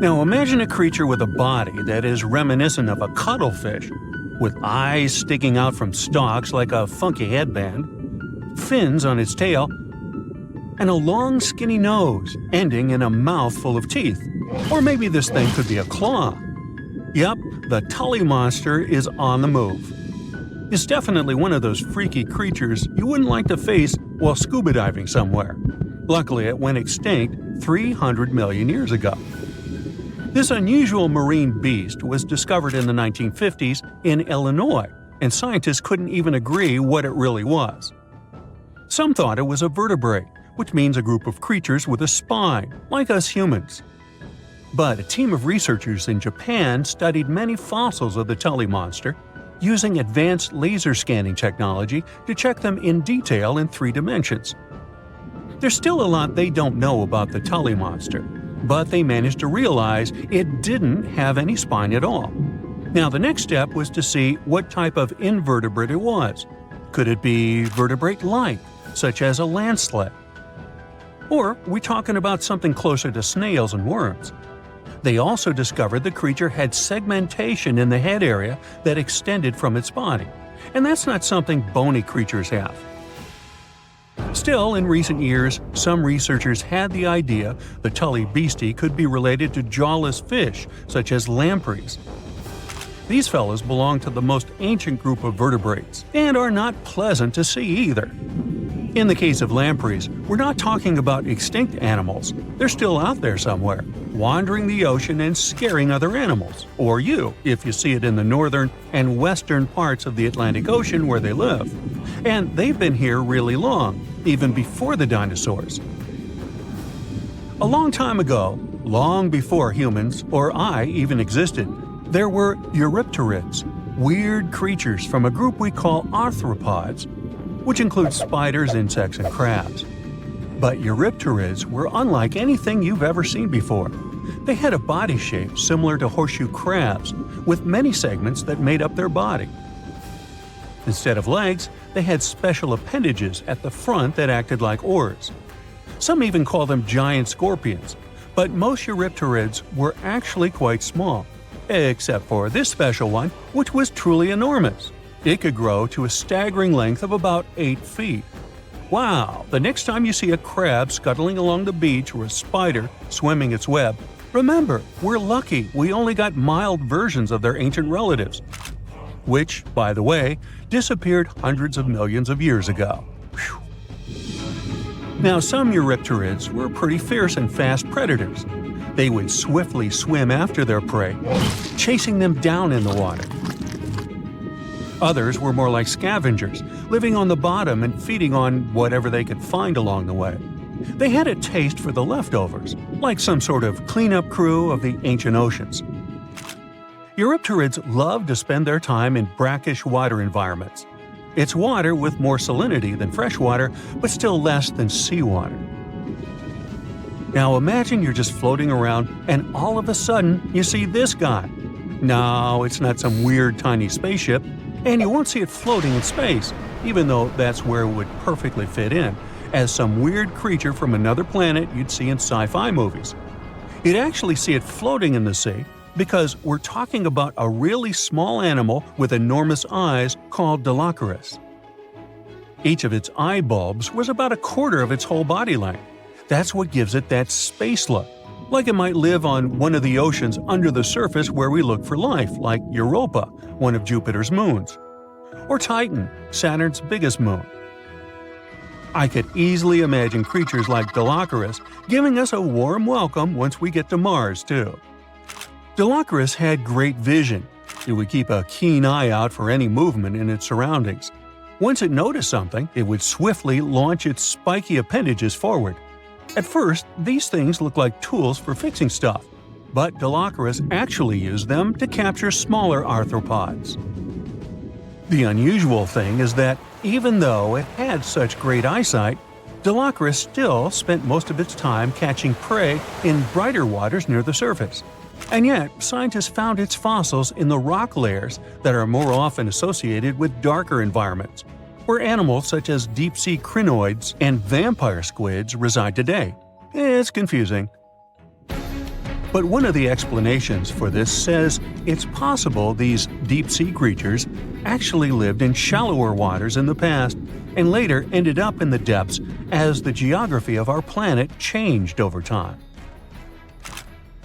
Now imagine a creature with a body that is reminiscent of a cuttlefish, with eyes sticking out from stalks like a funky headband, fins on its tail, and a long skinny nose ending in a mouth full of teeth. Or maybe this thing could be a claw. Yep, the Tully monster is on the move. It's definitely one of those freaky creatures you wouldn't like to face while scuba diving somewhere. Luckily, it went extinct 300 million years ago. This unusual marine beast was discovered in the 1950s in Illinois, and scientists couldn't even agree what it really was. Some thought it was a vertebrate, which means a group of creatures with a spine, like us humans. But a team of researchers in Japan studied many fossils of the Tully monster, using advanced laser scanning technology to check them in detail in 3 dimensions. There's still a lot they don't know about the Tully monster, but they managed to realize it didn't have any spine at all. Now the next step was to see what type of invertebrate it was. Could it be vertebrate-like, such as a land sled? Or are we talking about something closer to snails and worms? They also discovered the creature had segmentation in the head area that extended from its body, and that's not something bony creatures have. Still, in recent years, some researchers had the idea the Tully beastie could be related to jawless fish, such as lampreys. These fellows belong to the most ancient group of vertebrates, and are not pleasant to see either. In the case of lampreys, we're not talking about extinct animals. They're still out there somewhere, wandering the ocean and scaring other animals, or you, if you see it in the northern and western parts of the Atlantic Ocean where they live. And they've been here really long, even before the dinosaurs. A long time ago, long before humans or I even existed, there were eurypterids, weird creatures from a group we call arthropods, which includes spiders, insects, and crabs. But eurypterids were unlike anything you've ever seen before. They had a body shape similar to horseshoe crabs, with many segments that made up their body. Instead of legs, they had special appendages at the front that acted like oars. Some even call them giant scorpions, but most eurypterids were actually quite small, except for this special one, which was truly enormous. It could grow to a staggering length of about 8 feet. Wow! The next time you see a crab scuttling along the beach or a spider swimming its web, remember, we're lucky we only got mild versions of their ancient relatives, which, by the way, disappeared hundreds of millions of years ago. Whew. Now, some eurypterids were pretty fierce and fast predators. They would swiftly swim after their prey, chasing them down in the water. Others were more like scavengers, living on the bottom and feeding on whatever they could find along the way. They had a taste for the leftovers, like some sort of cleanup crew of the ancient oceans. Eurypterids love to spend their time in brackish water environments. It's water with more salinity than fresh water, but still less than seawater. Now imagine you're just floating around and all of a sudden you see this guy. No, it's not some weird tiny spaceship, and you won't see it floating in space, even though that's where it would perfectly fit in, as some weird creature from another planet you'd see in sci-fi movies. You'd actually see it floating in the sea, because we're talking about a really small animal with enormous eyes called Dilophosaurus. Each of its eye bulbs was about a quarter of its whole body length. That's what gives it that space look, like it might live on one of the oceans under the surface where we look for life, like Europa, one of Jupiter's moons, or Titan, Saturn's biggest moon. I could easily imagine creatures like Dilophosaurus giving us a warm welcome once we get to Mars, too. Dilophosaurus had great vision. It would keep a keen eye out for any movement in its surroundings. Once it noticed something, it would swiftly launch its spiky appendages forward. At first, these things looked like tools for fixing stuff, but Dilophosaurus actually used them to capture smaller arthropods. The unusual thing is that even though it had such great eyesight, Dilophosaurus still spent most of its time catching prey in brighter waters near the surface. And yet, scientists found its fossils in the rock layers that are more often associated with darker environments, where animals such as deep-sea crinoids and vampire squids reside today. It's confusing. But one of the explanations for this says it's possible these deep-sea creatures actually lived in shallower waters in the past and later ended up in the depths as the geography of our planet changed over time.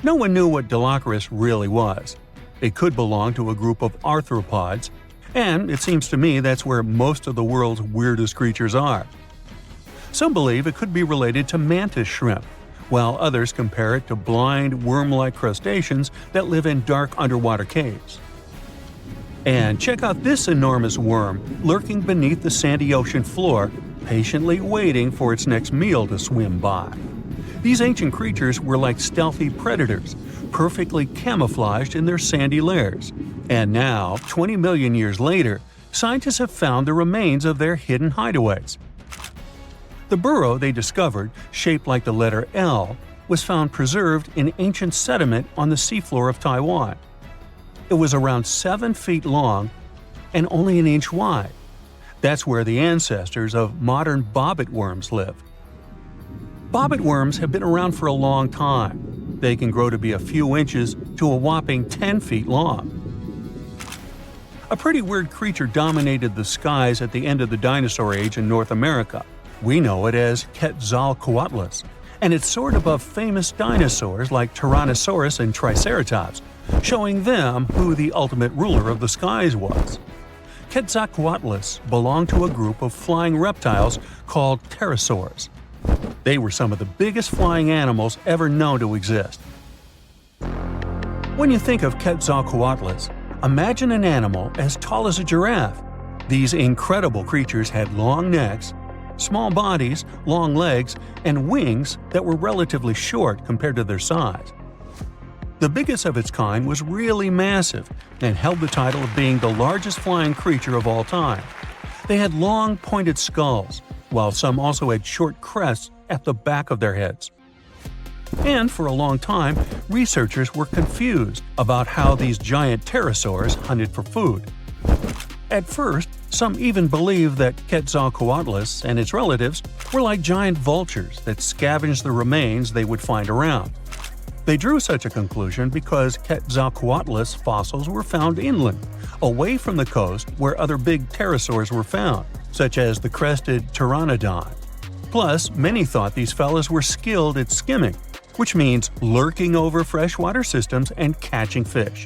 No one knew what Dilophosaurus really was. It could belong to a group of arthropods, and it seems to me that's where most of the world's weirdest creatures are. Some believe it could be related to mantis shrimp, while others compare it to blind, worm-like crustaceans that live in dark underwater caves. And check out this enormous worm lurking beneath the sandy ocean floor, patiently waiting for its next meal to swim by. These ancient creatures were like stealthy predators, perfectly camouflaged in their sandy lairs. And now, 20 million years later, scientists have found the remains of their hidden hideaways. The burrow they discovered, shaped like the letter L, was found preserved in ancient sediment on the seafloor of Taiwan. It was around 7 feet long and only an inch wide. That's where the ancestors of modern bobbit worms lived. Bobbit worms have been around for a long time. They can grow to be a few inches to a whopping 10 feet long. A pretty weird creature dominated the skies at the end of the dinosaur age in North America. We know it as Quetzalcoatlus, and it soared above famous dinosaurs like Tyrannosaurus and Triceratops, showing them who the ultimate ruler of the skies was. Quetzalcoatlus belonged to a group of flying reptiles called pterosaurs. They were some of the biggest flying animals ever known to exist. When you think of Quetzalcoatlus, imagine an animal as tall as a giraffe. These incredible creatures had long necks, small bodies, long legs, and wings that were relatively short compared to their size. The biggest of its kind was really massive and held the title of being the largest flying creature of all time. They had long, pointed skulls, while some also had short crests at the back of their heads. And for a long time, researchers were confused about how these giant pterosaurs hunted for food. At first, some even believed that Quetzalcoatlus and its relatives were like giant vultures that scavenged the remains they would find around. They drew such a conclusion because Quetzalcoatlus fossils were found inland, away from the coast where other big pterosaurs were found, such as the crested pteranodon. Plus, many thought these fellas were skilled at skimming, which means lurking over freshwater systems and catching fish.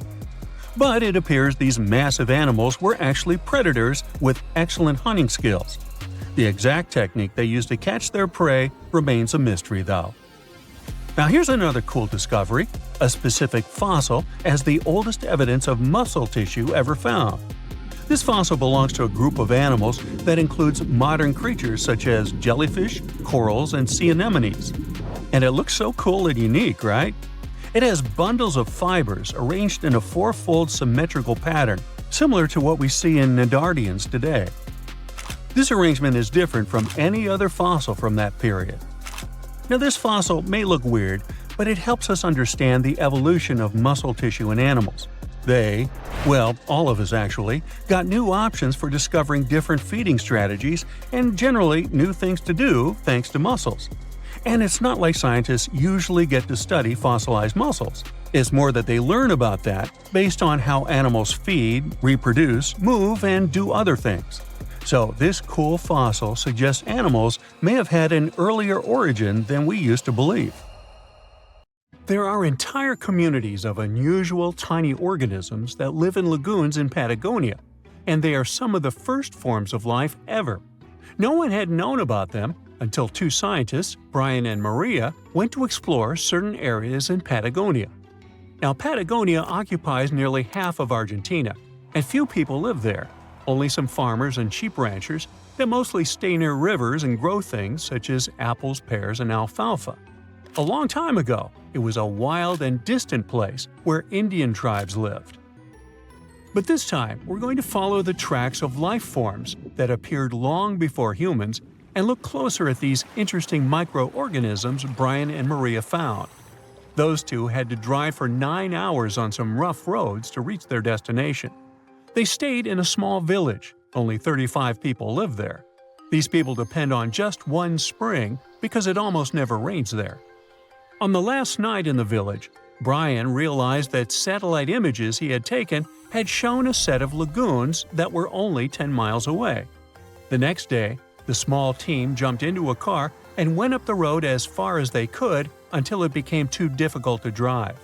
But it appears these massive animals were actually predators with excellent hunting skills. The exact technique they used to catch their prey remains a mystery, though. Now here's another cool discovery, a specific fossil as the oldest evidence of muscle tissue ever found. This fossil belongs to a group of animals that includes modern creatures such as jellyfish, corals, and sea anemones. And it looks so cool and unique, right? It has bundles of fibers arranged in a four-fold symmetrical pattern, similar to what we see in Nedardians today. This arrangement is different from any other fossil from that period. Now, this fossil may look weird, but it helps us understand the evolution of muscle tissue in animals. They, well, all of us actually, got new options for discovering different feeding strategies and generally new things to do thanks to muscles. And it's not like scientists usually get to study fossilized muscles. It's more that they learn about that based on how animals feed, reproduce, move, and do other things. So this cool fossil suggests animals may have had an earlier origin than we used to believe. There are entire communities of unusual tiny organisms that live in lagoons in Patagonia, and they are some of the first forms of life ever. No one had known about them until two scientists, Brian and Maria, went to explore certain areas in Patagonia. Now, Patagonia occupies nearly half of Argentina, and few people live there. Only some farmers and sheep ranchers that mostly stay near rivers and grow things such as apples, pears, and alfalfa. A long time ago, it was a wild and distant place where Indian tribes lived. But this time, we're going to follow the tracks of life forms that appeared long before humans and look closer at these interesting microorganisms Brian and Maria found. Those two had to drive for 9 hours on some rough roads to reach their destination. They stayed in a small village. Only 35 people live there. These people depend on just one spring because it almost never rains there. On the last night in the village, Brian realized that satellite images he had taken had shown a set of lagoons that were only 10 miles away. The next day, the small team jumped into a car and went up the road as far as they could until it became too difficult to drive.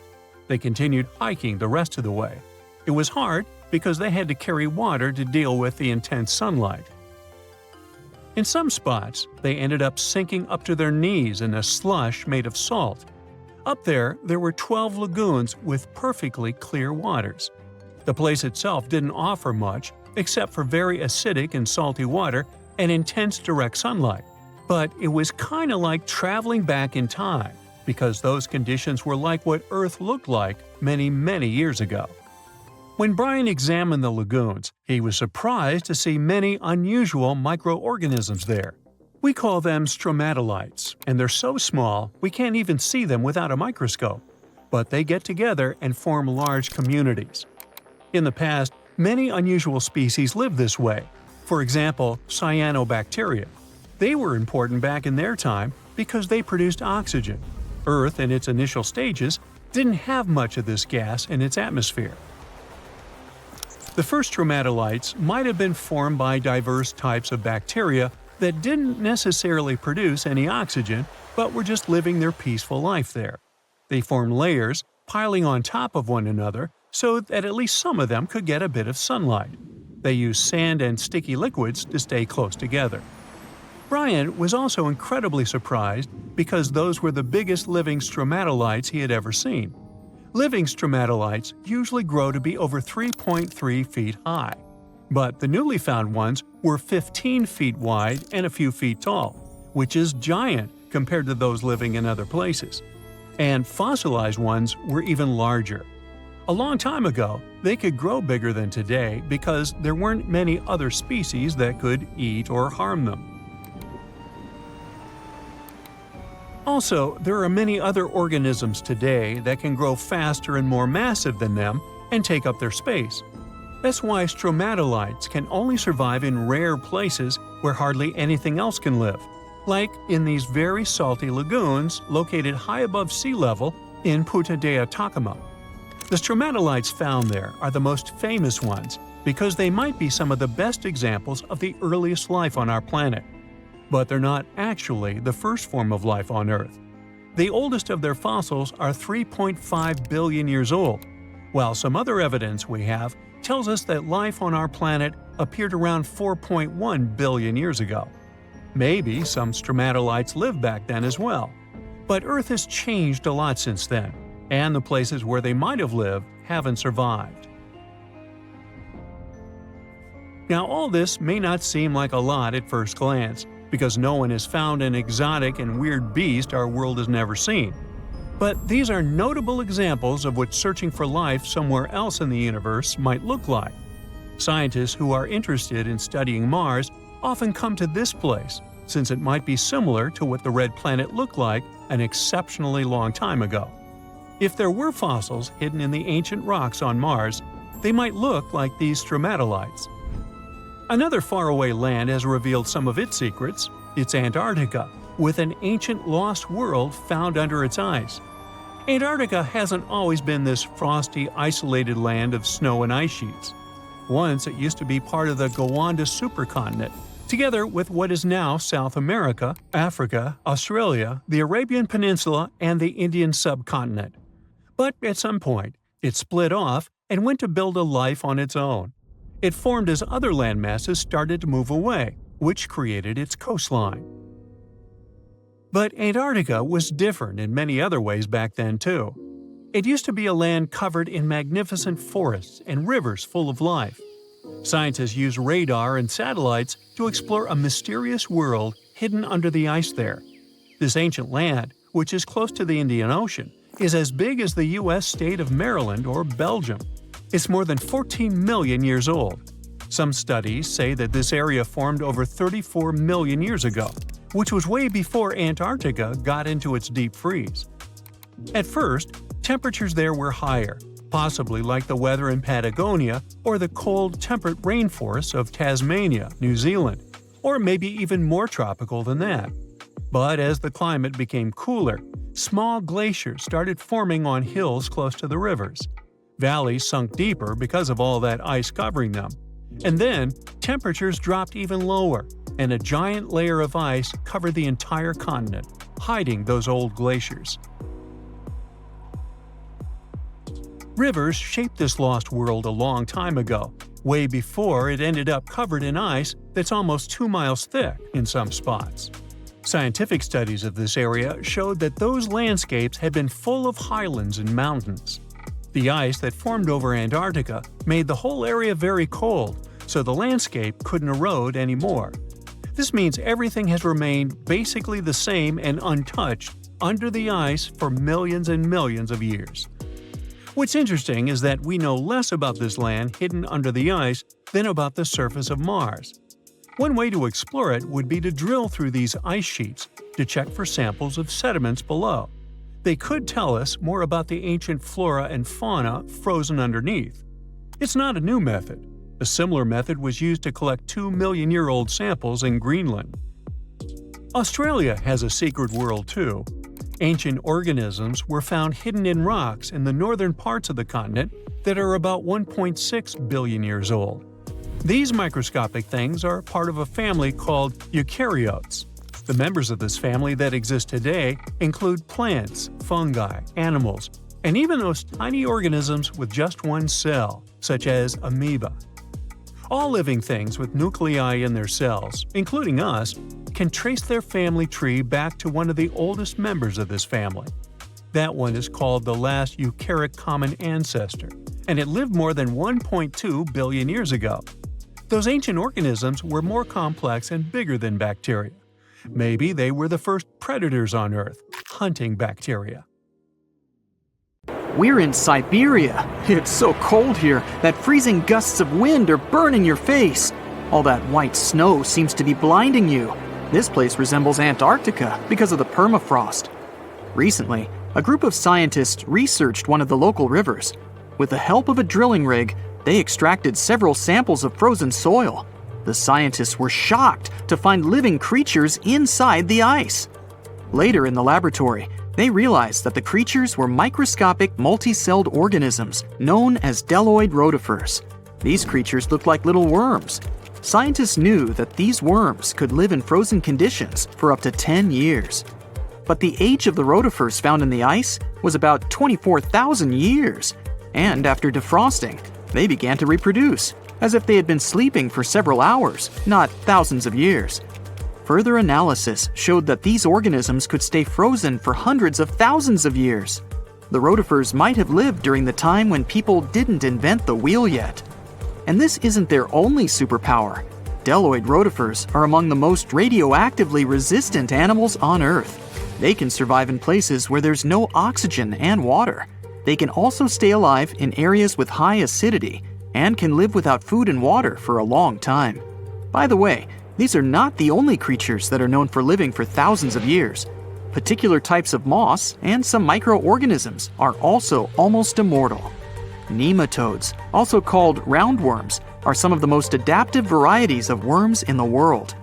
They continued hiking the rest of the way. It was hard because they had to carry water to deal with the intense sunlight. In some spots, they ended up sinking up to their knees in a slush made of salt. Up there were 12 lagoons with perfectly clear waters. The place itself didn't offer much except for very acidic and salty water and intense direct sunlight. But it was kind of like traveling back in time, because those conditions were like what Earth looked like many, many years ago. When Brian examined the lagoons, he was surprised to see many unusual microorganisms there. We call them stromatolites, and they're so small we can't even see them without a microscope. But they get together and form large communities. In the past, many unusual species lived this way. For example, cyanobacteria. They were important back in their time because they produced oxygen. Earth, in its initial stages, didn't have much of this gas in its atmosphere. The first stromatolites might have been formed by diverse types of bacteria that didn't necessarily produce any oxygen, but were just living their peaceful life there. They formed layers, piling on top of one another, so that at least some of them could get a bit of sunlight. They used sand and sticky liquids to stay close together. Brian was also incredibly surprised because those were the biggest living stromatolites he had ever seen. Living stromatolites usually grow to be over 3.3 feet high, but the newly found ones were 15 feet wide and a few feet tall, which is giant compared to those living in other places. And fossilized ones were even larger. A long time ago, they could grow bigger than today because there weren't many other species that could eat or harm them. Also, there are many other organisms today that can grow faster and more massive than them and take up their space. That's why stromatolites can only survive in rare places where hardly anything else can live, like in these very salty lagoons located high above sea level in Puta de Atacama. The stromatolites found there are the most famous ones because they might be some of the best examples of the earliest life on our planet. But they're not actually the first form of life on Earth. The oldest of their fossils are 3.5 billion years old, while some other evidence we have tells us that life on our planet appeared around 4.1 billion years ago. Maybe some stromatolites lived back then as well. But Earth has changed a lot since then, and the places where they might have lived haven't survived. Now, all this may not seem like a lot at first glance, because no one has found an exotic and weird beast our world has never seen. But these are notable examples of what searching for life somewhere else in the universe might look like. Scientists who are interested in studying Mars often come to this place, since it might be similar to what the red planet looked like an exceptionally long time ago. If there were fossils hidden in the ancient rocks on Mars, they might look like these stromatolites. Another faraway land has revealed some of its secrets. It's Antarctica, with an ancient lost world found under its ice. Antarctica hasn't always been this frosty, isolated land of snow and ice sheets. Once it used to be part of the Gondwana supercontinent, together with what is now South America, Africa, Australia, the Arabian Peninsula, and the Indian subcontinent. But at some point, it split off and went to build a life on its own. It formed as other landmasses started to move away, which created its coastline. But Antarctica was different in many other ways back then too. It used to be a land covered in magnificent forests and rivers full of life. Scientists use radar and satellites to explore a mysterious world hidden under the ice there. This ancient land, which is close to the Indian Ocean, is as big as the U.S. state of Maryland or Belgium. It's more than 14 million years old. Some studies say that this area formed over 34 million years ago, which was way before Antarctica got into its deep freeze. At first, temperatures there were higher, possibly like the weather in Patagonia or the cold, temperate rainforests of Tasmania, New Zealand, or maybe even more tropical than that. But as the climate became cooler, small glaciers started forming on hills close to the rivers. Valleys sunk deeper because of all that ice covering them. And then, temperatures dropped even lower, and a giant layer of ice covered the entire continent, hiding those old glaciers. Rivers shaped this lost world a long time ago, way before it ended up covered in ice that's almost 2 miles thick in some spots. Scientific studies of this area showed that those landscapes had been full of highlands and mountains. The ice that formed over Antarctica made the whole area very cold, so the landscape couldn't erode anymore. This means everything has remained basically the same and untouched under the ice for millions and millions of years. What's interesting is that we know less about this land hidden under the ice than about the surface of Mars. One way to explore it would be to drill through these ice sheets to check for samples of sediments below. They could tell us more about the ancient flora and fauna frozen underneath. It's not a new method. A similar method was used to collect 2-million-year-old samples in Greenland. Australia has a secret world too. Ancient organisms were found hidden in rocks in the northern parts of the continent that are about 1.6 billion years old. These microscopic things are part of a family called eukaryotes. The members of this family that exist today include plants, fungi, animals, and even those tiny organisms with just one cell, such as amoeba. All living things with nuclei in their cells, including us, can trace their family tree back to one of the oldest members of this family. That one is called the last eukaryotic common ancestor, and it lived more than 1.2 billion years ago. Those ancient organisms were more complex and bigger than bacteria. Maybe they were the first predators on Earth, hunting bacteria. We're in Siberia. It's so cold here that freezing gusts of wind are burning your face. All that white snow seems to be blinding you. This place resembles Antarctica because of the permafrost. Recently, a group of scientists researched one of the local rivers. With the help of a drilling rig, they extracted several samples of frozen soil. The scientists were shocked to find living creatures inside the ice. Later in the laboratory, they realized that the creatures were microscopic multicelled organisms known as bdelloid rotifers. These creatures looked like little worms. Scientists knew that these worms could live in frozen conditions for up to 10 years. But the age of the rotifers found in the ice was about 24,000 years, and after defrosting, they began to reproduce, as if they had been sleeping for several hours, not thousands of years. Further analysis showed that these organisms could stay frozen for hundreds of thousands of years. The rotifers might have lived during the time when people didn't invent the wheel yet. And this isn't their only superpower. Bdelloid rotifers are among the most radioactively resistant animals on Earth. They can survive in places where there's no oxygen and water. They can also stay alive in areas with high acidity and can live without food and water for a long time. By the way, these are not the only creatures that are known for living for thousands of years. Particular types of moss and some microorganisms are also almost immortal. Nematodes, also called roundworms, are some of the most adaptive varieties of worms in the world.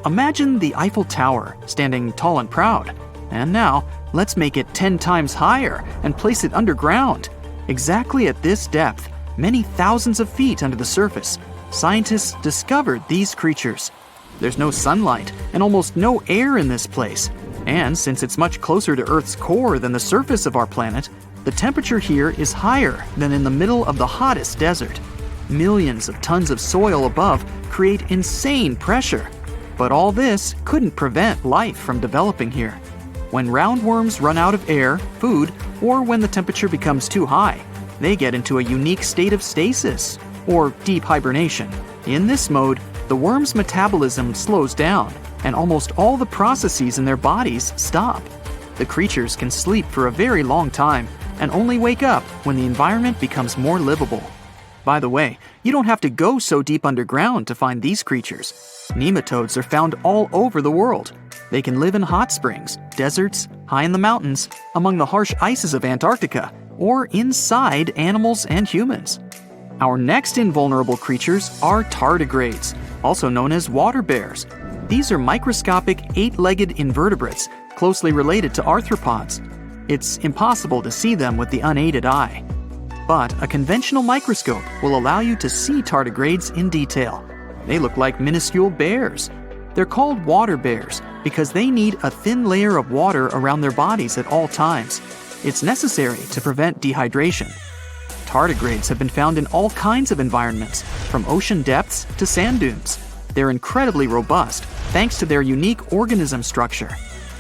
Imagine the Eiffel Tower standing tall and proud. And now, let's make it 10 times higher and place it underground. Exactly at this depth, many thousands of feet under the surface, scientists discovered these creatures. There's no sunlight and almost no air in this place. And since it's much closer to Earth's core than the surface of our planet, the temperature here is higher than in the middle of the hottest desert. Millions of tons of soil above create insane pressure. But all this couldn't prevent life from developing here. When roundworms run out of air, food, or when the temperature becomes too high, they get into a unique state of stasis, or deep hibernation. In this mode, the worm's metabolism slows down, and almost all the processes in their bodies stop. The creatures can sleep for a very long time, and only wake up when the environment becomes more livable. By the way, you don't have to go so deep underground to find these creatures. Nematodes are found all over the world. They can live in hot springs, deserts, high in the mountains, among the harsh ices of Antarctica, or inside animals and humans. Our next invulnerable creatures are tardigrades, also known as water bears. These are microscopic 8-legged invertebrates closely related to arthropods. It's impossible to see them with the unaided eye. But a conventional microscope will allow you to see tardigrades in detail. They look like minuscule bears. They're called water bears because they need a thin layer of water around their bodies at all times. It's necessary to prevent dehydration. Tardigrades have been found in all kinds of environments, from ocean depths to sand dunes. They're incredibly robust thanks to their unique organism structure.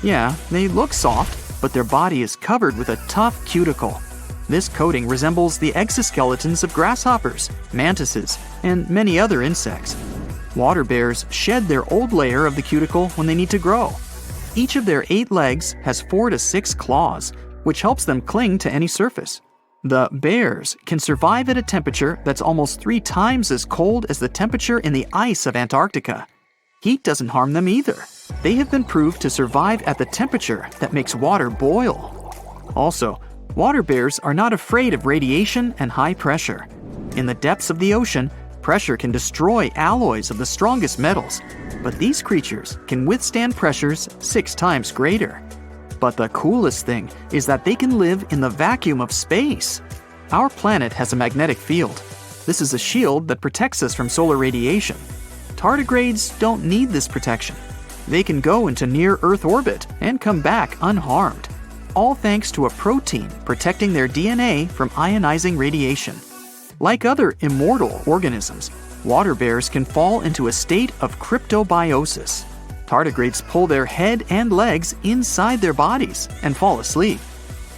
Yeah, they look soft, but their body is covered with a tough cuticle. This coating resembles the exoskeletons of grasshoppers, mantises, and many other insects. Water bears shed their old layer of the cuticle when they need to grow. Each of their 8 legs has 4 to 6 claws, which helps them cling to any surface. The bears can survive at a temperature that's almost 3 times as cold as the temperature in the ice of Antarctica. Heat doesn't harm them either. They have been proved to survive at the temperature that makes water boil. Also, water bears are not afraid of radiation and high pressure. In the depths of the ocean, pressure can destroy alloys of the strongest metals, but these creatures can withstand pressures 6 times greater. But the coolest thing is that they can live in the vacuum of space. Our planet has a magnetic field. This is a shield that protects us from solar radiation. Tardigrades don't need this protection. They can go into near-Earth orbit and come back unharmed, all thanks to a protein protecting their DNA from ionizing radiation. Like other immortal organisms, water bears can fall into a state of cryptobiosis. Tardigrades pull their head and legs inside their bodies and fall asleep.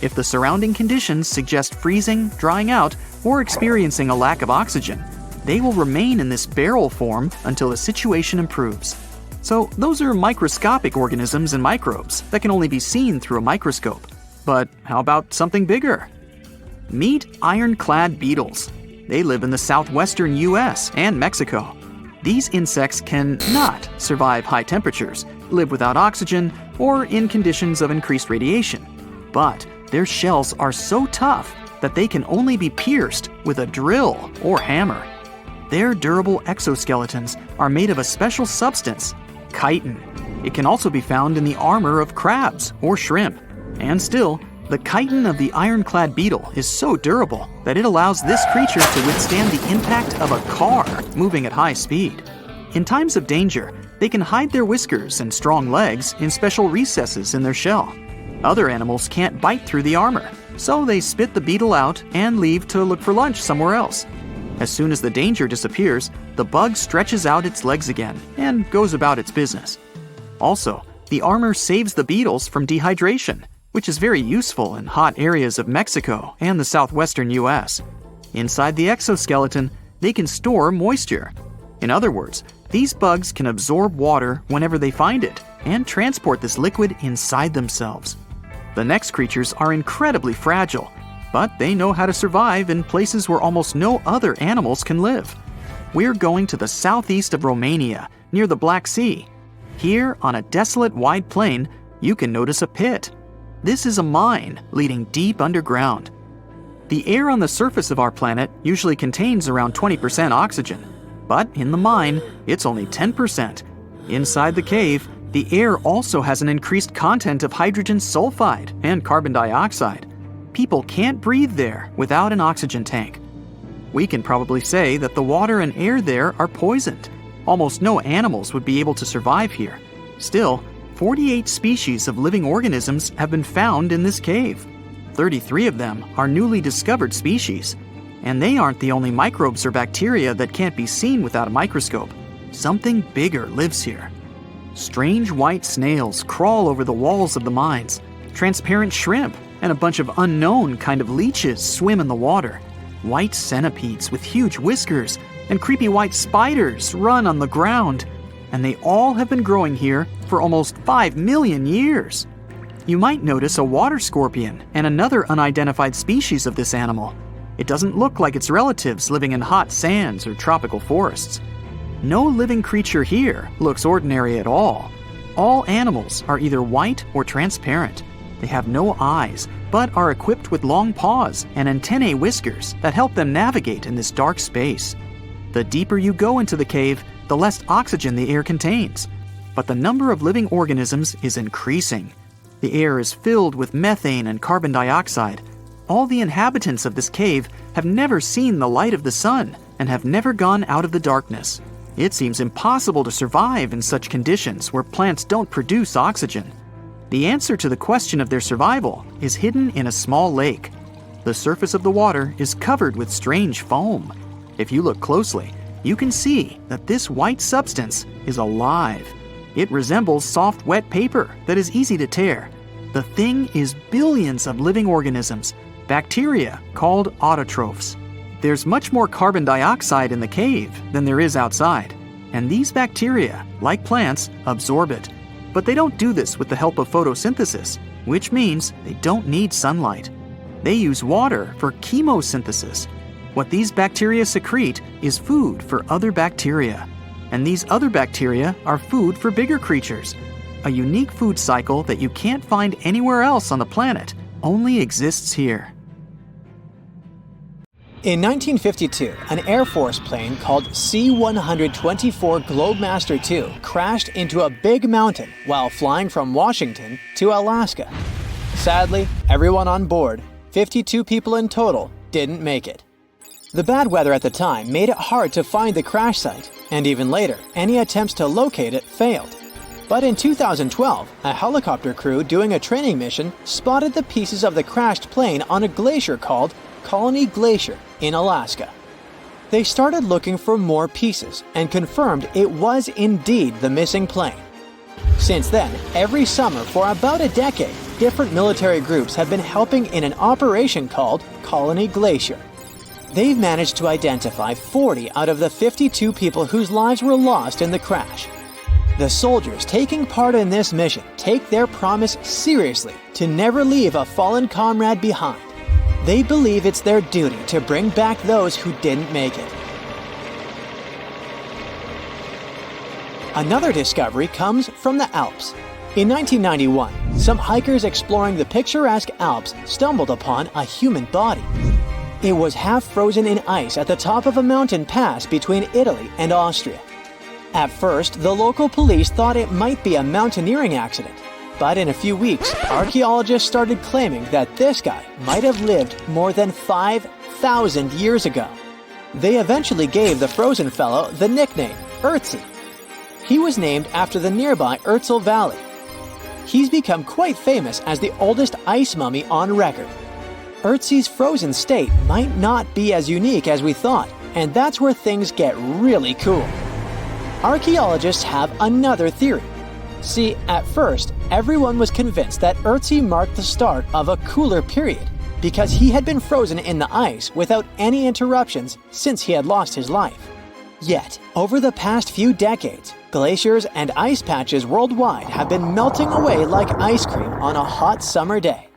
If the surrounding conditions suggest freezing, drying out, or experiencing a lack of oxygen, they will remain in this barrel form until the situation improves. So those are microscopic organisms and microbes that can only be seen through a microscope. But how about something bigger? Meet ironclad beetles. They live in the southwestern US and Mexico. These insects can not survive high temperatures, live without oxygen, or in conditions of increased radiation. But their shells are so tough that they can only be pierced with a drill or hammer. Their durable exoskeletons are made of a special substance, chitin. It can also be found in the armor of crabs or shrimp. And still, the chitin of the ironclad beetle is so durable that it allows this creature to withstand the impact of a car moving at high speed. In times of danger, they can hide their whiskers and strong legs in special recesses in their shell. Other animals can't bite through the armor, so they spit the beetle out and leave to look for lunch somewhere else. As soon as the danger disappears, the bug stretches out its legs again and goes about its business. Also, the armor saves the beetles from dehydration, which is very useful in hot areas of Mexico and the southwestern US. Inside the exoskeleton, they can store moisture. In other words, these bugs can absorb water whenever they find it and transport this liquid inside themselves. The next creatures are incredibly fragile, but they know how to survive in places where almost no other animals can live. We're going to the southeast of Romania, near the Black Sea. Here, on a desolate wide plain, you can notice a pit. This is a mine leading deep underground. The air on the surface of our planet usually contains around 20% oxygen, but in the mine, it's only 10%. Inside the cave, the air also has an increased content of hydrogen sulfide and carbon dioxide. People can't breathe there without an oxygen tank. We can probably say that the water and air there are poisoned. Almost no animals would be able to survive here. Still, 48 species of living organisms have been found in this cave. 33 of them are newly discovered species. And they aren't the only microbes or bacteria that can't be seen without a microscope. Something bigger lives here. Strange white snails crawl over the walls of the mines. Transparent shrimp and a bunch of unknown kind of leeches swim in the water. White centipedes with huge whiskers and creepy white spiders run on the ground. And they all have been growing here for almost 5 million years. You might notice a water scorpion and another unidentified species of this animal. It doesn't look like its relatives living in hot sands or tropical forests. No living creature here looks ordinary at all. All animals are either white or transparent. They have no eyes, but are equipped with long paws and antennae whiskers that help them navigate in this dark space. The deeper you go into the cave, the less oxygen the air contains. But the number of living organisms is increasing. The air is filled with methane and carbon dioxide. All the inhabitants of this cave have never seen the light of the sun and have never gone out of the darkness. It seems impossible to survive in such conditions where plants don't produce oxygen. The answer to the question of their survival is hidden in a small lake. The surface of the water is covered with strange foam. If you look closely, you can see that this white substance is alive. It resembles soft, wet paper that is easy to tear. The thing is billions of living organisms, bacteria called autotrophs. There's much more carbon dioxide in the cave than there is outside, and these bacteria, like plants, absorb it. But they don't do this with the help of photosynthesis, which means they don't need sunlight. They use water for chemosynthesis. What these bacteria secrete is food for other bacteria, and these other bacteria are food for bigger creatures. A unique food cycle that you can't find anywhere else on the planet only exists here. In 1952, an Air Force plane called C-124 Globemaster II crashed into a big mountain while flying from Washington to Alaska. Sadly, everyone on board, 52 people in total, didn't make it. The bad weather at the time made it hard to find the crash site, and even later, any attempts to locate it failed. But in 2012, a helicopter crew doing a training mission spotted the pieces of the crashed plane on a glacier called Colony Glacier in Alaska. They started looking for more pieces and confirmed it was indeed the missing plane. Since then, every summer for about a decade, different military groups have been helping in an operation called Colony Glacier. They've managed to identify 40 out of the 52 people whose lives were lost in the crash. The soldiers taking part in this mission take their promise seriously to never leave a fallen comrade behind. They believe it's their duty to bring back those who didn't make it. Another discovery comes from the Alps. In 1991, some hikers exploring the picturesque Alps stumbled upon a human body. It was half frozen in ice at the top of a mountain pass between Italy and Austria. At first, the local police thought it might be a mountaineering accident. But in a few weeks, archaeologists started claiming that this guy might have lived more than 5,000 years ago. They eventually gave the frozen fellow the nickname Ötzi. He was named after the nearby Ötztal Valley. He's become quite famous as the oldest ice mummy on record. Ötzi's frozen state might not be as unique as we thought, and that's where things get really cool. Archaeologists have another theory. See, at first, everyone was convinced that Ötzi marked the start of a cooler period because he had been frozen in the ice without any interruptions since he had lost his life. Yet, over the past few decades, glaciers and ice patches worldwide have been melting away like ice cream on a hot summer day.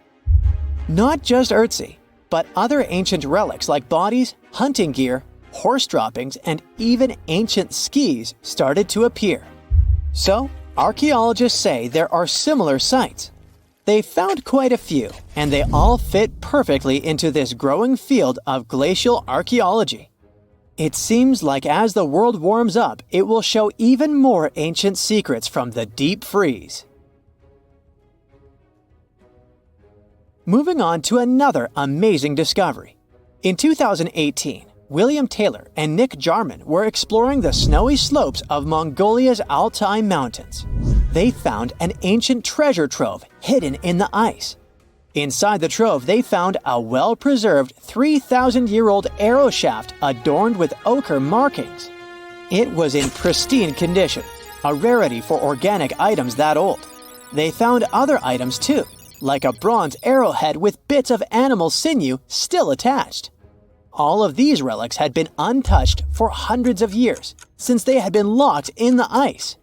Not just Ötzi, but other ancient relics like bodies, hunting gear, horse droppings, and even ancient skis started to appear. So, archaeologists say there are similar sites. They found quite a few, and they all fit perfectly into this growing field of glacial archaeology. It seems like as the world warms up, it will show even more ancient secrets from the deep freeze. Moving on to another amazing discovery. In 2018, William Taylor and Nick Jarman were exploring the snowy slopes of Mongolia's Altai Mountains. They found an ancient treasure trove hidden in the ice. Inside the trove, they found a well-preserved 3,000-year-old arrow shaft adorned with ochre markings. It was in pristine condition, a rarity for organic items that old. They found other items too, like a bronze arrowhead with bits of animal sinew still attached. All of these relics had been untouched for hundreds of years, since they had been locked in the ice.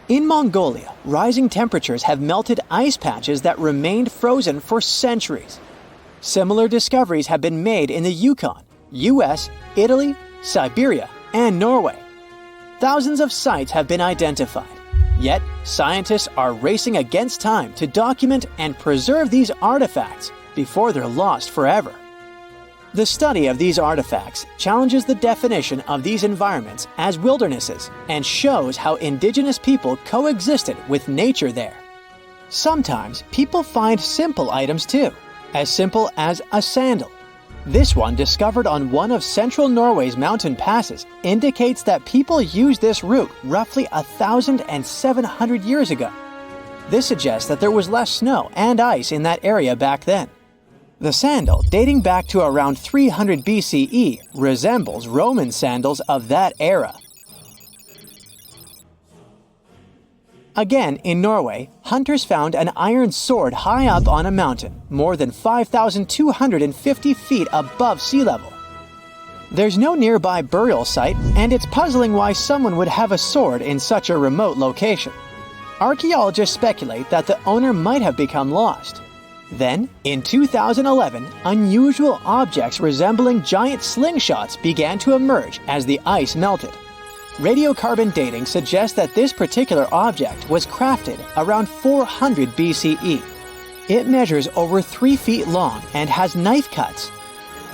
In Mongolia, rising temperatures have melted ice patches that remained frozen for centuries. Similar discoveries have been made in the Yukon, US, Italy, Siberia, and Norway. Thousands of sites have been identified. Yet, scientists are racing against time to document and preserve these artifacts before they're lost forever. The study of these artifacts challenges the definition of these environments as wildernesses and shows how indigenous people coexisted with nature there. Sometimes people find simple items too, as simple as a sandal. This one, discovered on one of central Norway's mountain passes, indicates that people used this route roughly 1,700 years ago. This suggests that there was less snow and ice in that area back then. The sandal, dating back to around 300 BCE, resembles Roman sandals of that era. Again, in Norway, hunters found an iron sword high up on a mountain, more than 5,250 feet above sea level. There's no nearby burial site, and it's puzzling why someone would have a sword in such a remote location. Archaeologists speculate that the owner might have become lost. Then, in 2011, unusual objects resembling giant slingshots began to emerge as the ice melted. Radiocarbon dating suggests that this particular object was crafted around 400 BCE. It measures over 3 feet long and has knife cuts.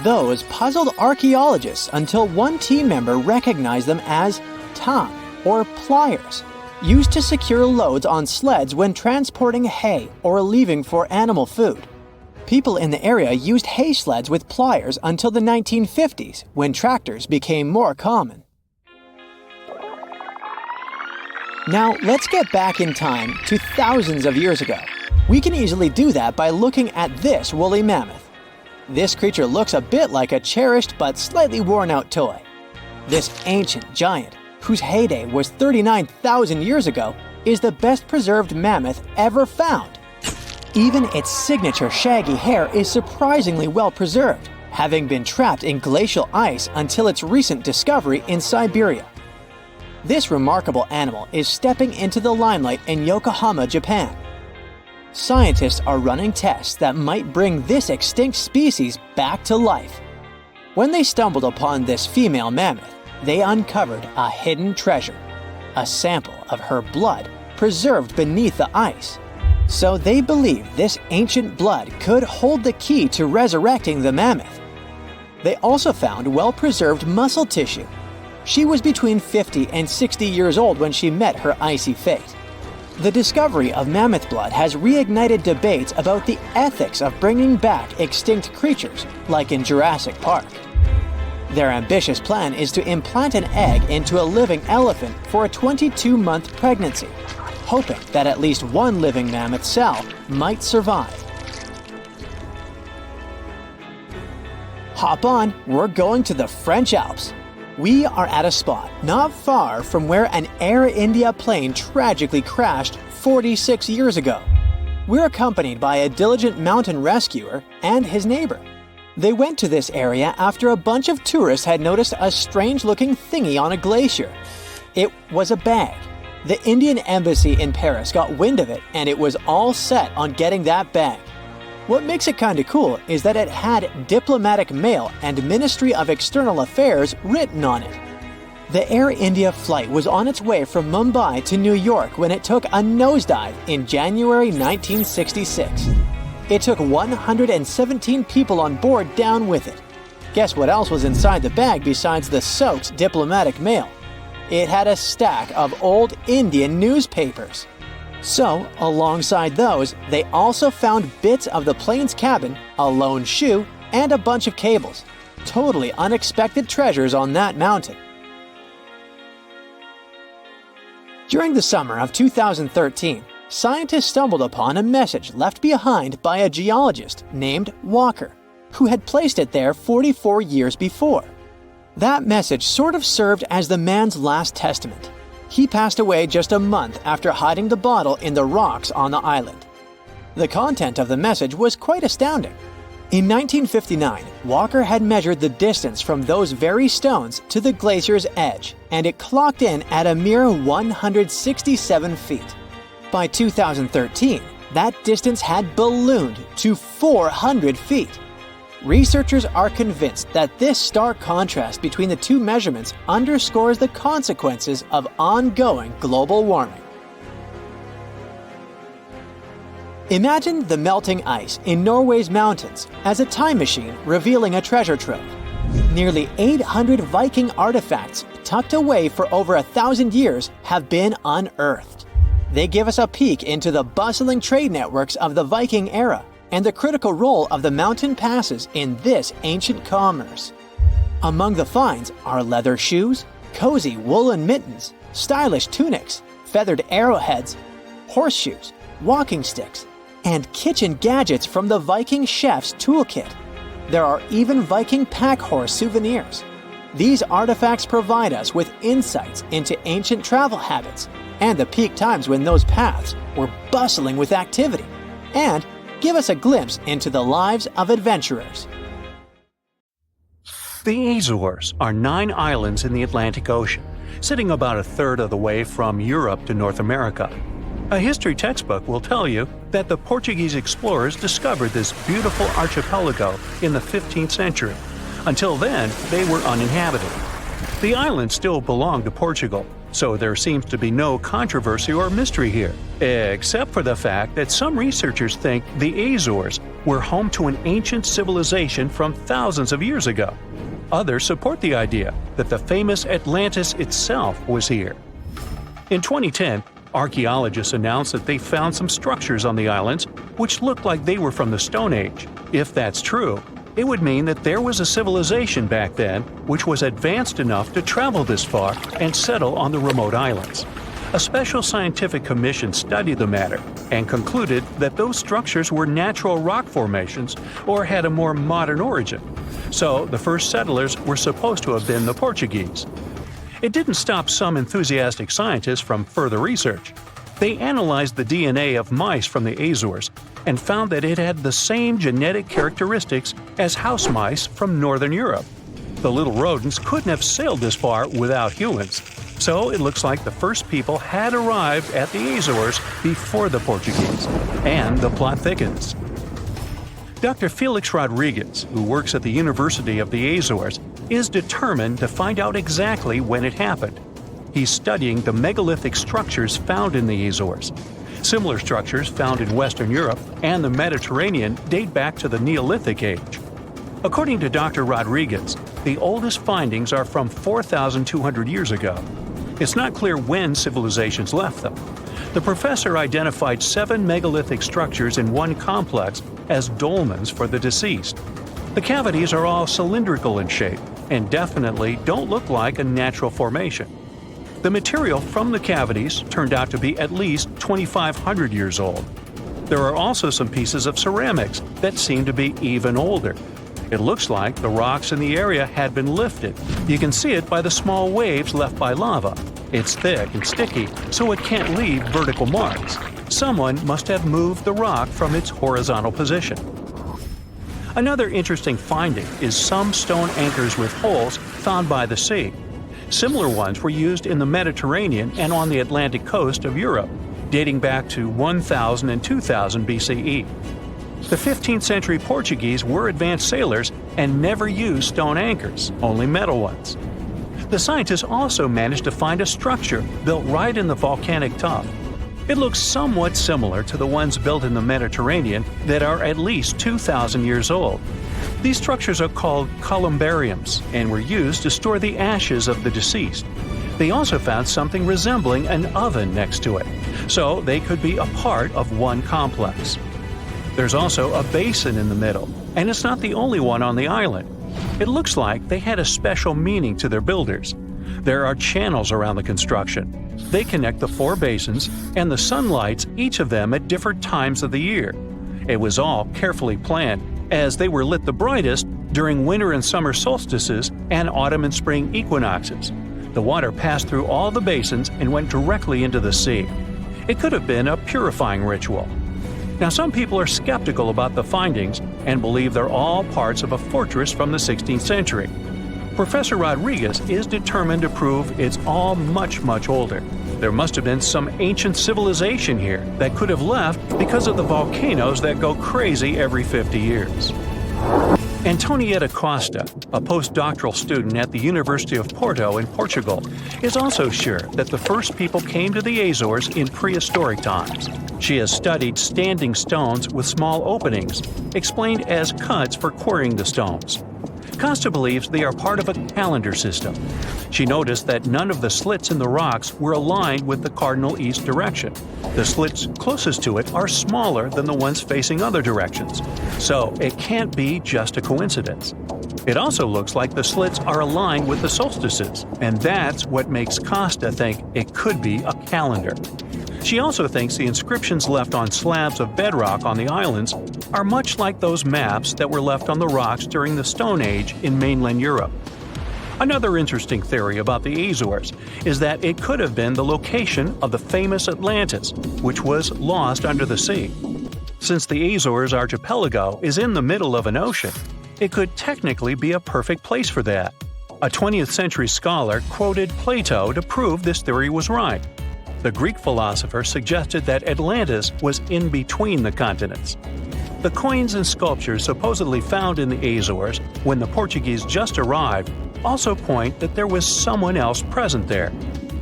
Those puzzled archaeologists until one team member recognized them as tang, or pliers, used to secure loads on sleds when transporting hay or leaving for animal food. People in the area used hay sleds with pliers until the 1950s, when tractors became more common. Now, let's get back in time to thousands of years ago. We can easily do that by looking at this woolly mammoth. This creature looks a bit like a cherished but slightly worn-out toy. This ancient giant, whose heyday was 39,000 years ago, is the best preserved mammoth ever found. Even its signature shaggy hair is surprisingly well preserved, having been trapped in glacial ice until its recent discovery in Siberia. This remarkable animal is stepping into the limelight in Yokohama, Japan. Scientists are running tests that might bring this extinct species back to life. When they stumbled upon this female mammoth, they uncovered a hidden treasure, a sample of her blood preserved beneath the ice. So they believe this ancient blood could hold the key to resurrecting the mammoth. They also found well-preserved muscle tissue. She was between 50 and 60 years old when she met her icy fate. The discovery of mammoth blood has reignited debates about the ethics of bringing back extinct creatures, like in Jurassic Park. Their ambitious plan is to implant an egg into a living elephant for a 22-month pregnancy, hoping that at least one living mammoth cell might survive. Hop on, we're going to the French Alps. We are at a spot not far from where an Air India plane tragically crashed 46 years ago. We're accompanied by a diligent mountain rescuer and his neighbor. They went to this area after a bunch of tourists had noticed a strange-looking thingy on a glacier. It was a bag. The Indian embassy in Paris got wind of it, and it was all set on getting that bag. What makes it kinda cool is that it had diplomatic mail and Ministry of External Affairs written on it. The Air India flight was on its way from Mumbai to New York when it took a nosedive in January 1966. It took 117 people on board down with it. Guess what else was inside the bag besides the soaked diplomatic mail? It had a stack of old Indian newspapers. So, alongside those, they also found bits of the plane's cabin, a lone shoe, and a bunch of cables. Totally unexpected treasures on that mountain. During the summer of 2013, scientists stumbled upon a message left behind by a geologist named Walker, who had placed it there 44 years before. That message sort of served as the man's last testament. He passed away just a month after hiding the bottle in the rocks on the island. The content of the message was quite astounding. In 1959, Walker had measured the distance from those very stones to the glacier's edge, and it clocked in at a mere 167 feet. By 2013, that distance had ballooned to 400 feet. Researchers are convinced that this stark contrast between the two measurements underscores the consequences of ongoing global warming. Imagine the melting ice in Norway's mountains as a time machine revealing a treasure trove. Nearly 800 Viking artifacts tucked away for over 1,000 years have been unearthed. They give us a peek into the bustling trade networks of the Viking era and the critical role of the mountain passes in this ancient commerce. Among the finds are leather shoes, cozy woolen mittens, stylish tunics, feathered arrowheads, horseshoes, walking sticks, and kitchen gadgets from the Viking chef's toolkit. There are even Viking pack horse souvenirs. These artifacts provide us with insights into ancient travel habits and the peak times when those paths were bustling with activity, and give us a glimpse into the lives of adventurers. The Azores are 9 islands in the Atlantic Ocean, sitting about a third of the way from Europe to North America. A history textbook will tell you that the Portuguese explorers discovered this beautiful archipelago in the 15th century. Until then, they were uninhabited. The islands still belong to Portugal, so there seems to be no controversy or mystery here, except for the fact that some researchers think the Azores were home to an ancient civilization from thousands of years ago. Others support the idea that the famous Atlantis itself was here. In 2010, archaeologists announced that they found some structures on the islands which looked like they were from the Stone Age. If that's true, it would mean that there was a civilization back then which was advanced enough to travel this far and settle on the remote islands. A special scientific commission studied the matter and concluded that those structures were natural rock formations or had a more modern origin. So the first settlers were supposed to have been the Portuguese. It didn't stop some enthusiastic scientists from further research. They analyzed the DNA of mice from the Azores and found that it had the same genetic characteristics as house mice from Northern Europe. The little rodents couldn't have sailed this far without humans, so it looks like the first people had arrived at the Azores before the Portuguese, and the plot thickens. Dr. Felix Rodriguez, who works at the University of the Azores, is determined to find out exactly when it happened. He's studying the megalithic structures found in the Azores. Similar structures found in Western Europe and the Mediterranean date back to the Neolithic age. According to Dr. Rodriguez, the oldest findings are from 4,200 years ago. It's not clear when civilizations left them. The professor identified 7 megalithic structures in one complex as dolmens for the deceased. The cavities are all cylindrical in shape and definitely don't look like a natural formation. The material from the cavities turned out to be at least 2,500 years old. There are also some pieces of ceramics that seem to be even older. It looks like the rocks in the area had been lifted. You can see it by the small waves left by lava. It's thick and sticky, so it can't leave vertical marks. Someone must have moved the rock from its horizontal position. Another interesting finding is some stone anchors with holes found by the sea. Similar ones were used in the Mediterranean and on the Atlantic coast of Europe, dating back to 1000 and 2000 BCE. The 15th century Portuguese were advanced sailors and never used stone anchors, only metal ones. The scientists also managed to find a structure built right in the volcanic tuff. It looks somewhat similar to the ones built in the Mediterranean that are at least 2,000 years old. These structures are called columbariums and were used to store the ashes of the deceased. They also found something resembling an oven next to it, so they could be a part of one complex. There's also a basin in the middle, and it's not the only one on the island. It looks like they had a special meaning to their builders. There are channels around the construction. They connect the 4 basins, and the sun lights each of them at different times of the year. It was all carefully planned, as they were lit the brightest during winter and summer solstices and autumn and spring equinoxes. The water passed through all the basins and went directly into the sea. It could have been a purifying ritual. Now, some people are skeptical about the findings and believe they're all parts of a fortress from the 16th century. Professor Rodriguez is determined to prove it's all much, much older. There must have been some ancient civilization here that could have left because of the volcanoes that go crazy every 50 years. Antonieta Costa, a postdoctoral student at the University of Porto in Portugal, is also sure that the first people came to the Azores in prehistoric times. She has studied standing stones with small openings, explained as cuts for quarrying the stones. Costa believes they are part of a calendar system. She noticed that none of the slits in the rocks were aligned with the cardinal east direction. The slits closest to it are smaller than the ones facing other directions, so it can't be just a coincidence. It also looks like the slits are aligned with the solstices, and that's what makes Costa think it could be a calendar. She also thinks the inscriptions left on slabs of bedrock on the islands are much like those maps that were left on the rocks during the Stone Age in mainland Europe. Another interesting theory about the Azores is that it could have been the location of the famous Atlantis, which was lost under the sea. Since the Azores archipelago is in the middle of an ocean, it could technically be a perfect place for that. A 20th century scholar quoted Plato to prove this theory was right. The Greek philosopher suggested that Atlantis was in between the continents. The coins and sculptures supposedly found in the Azores when the Portuguese just arrived also point that there was someone else present there.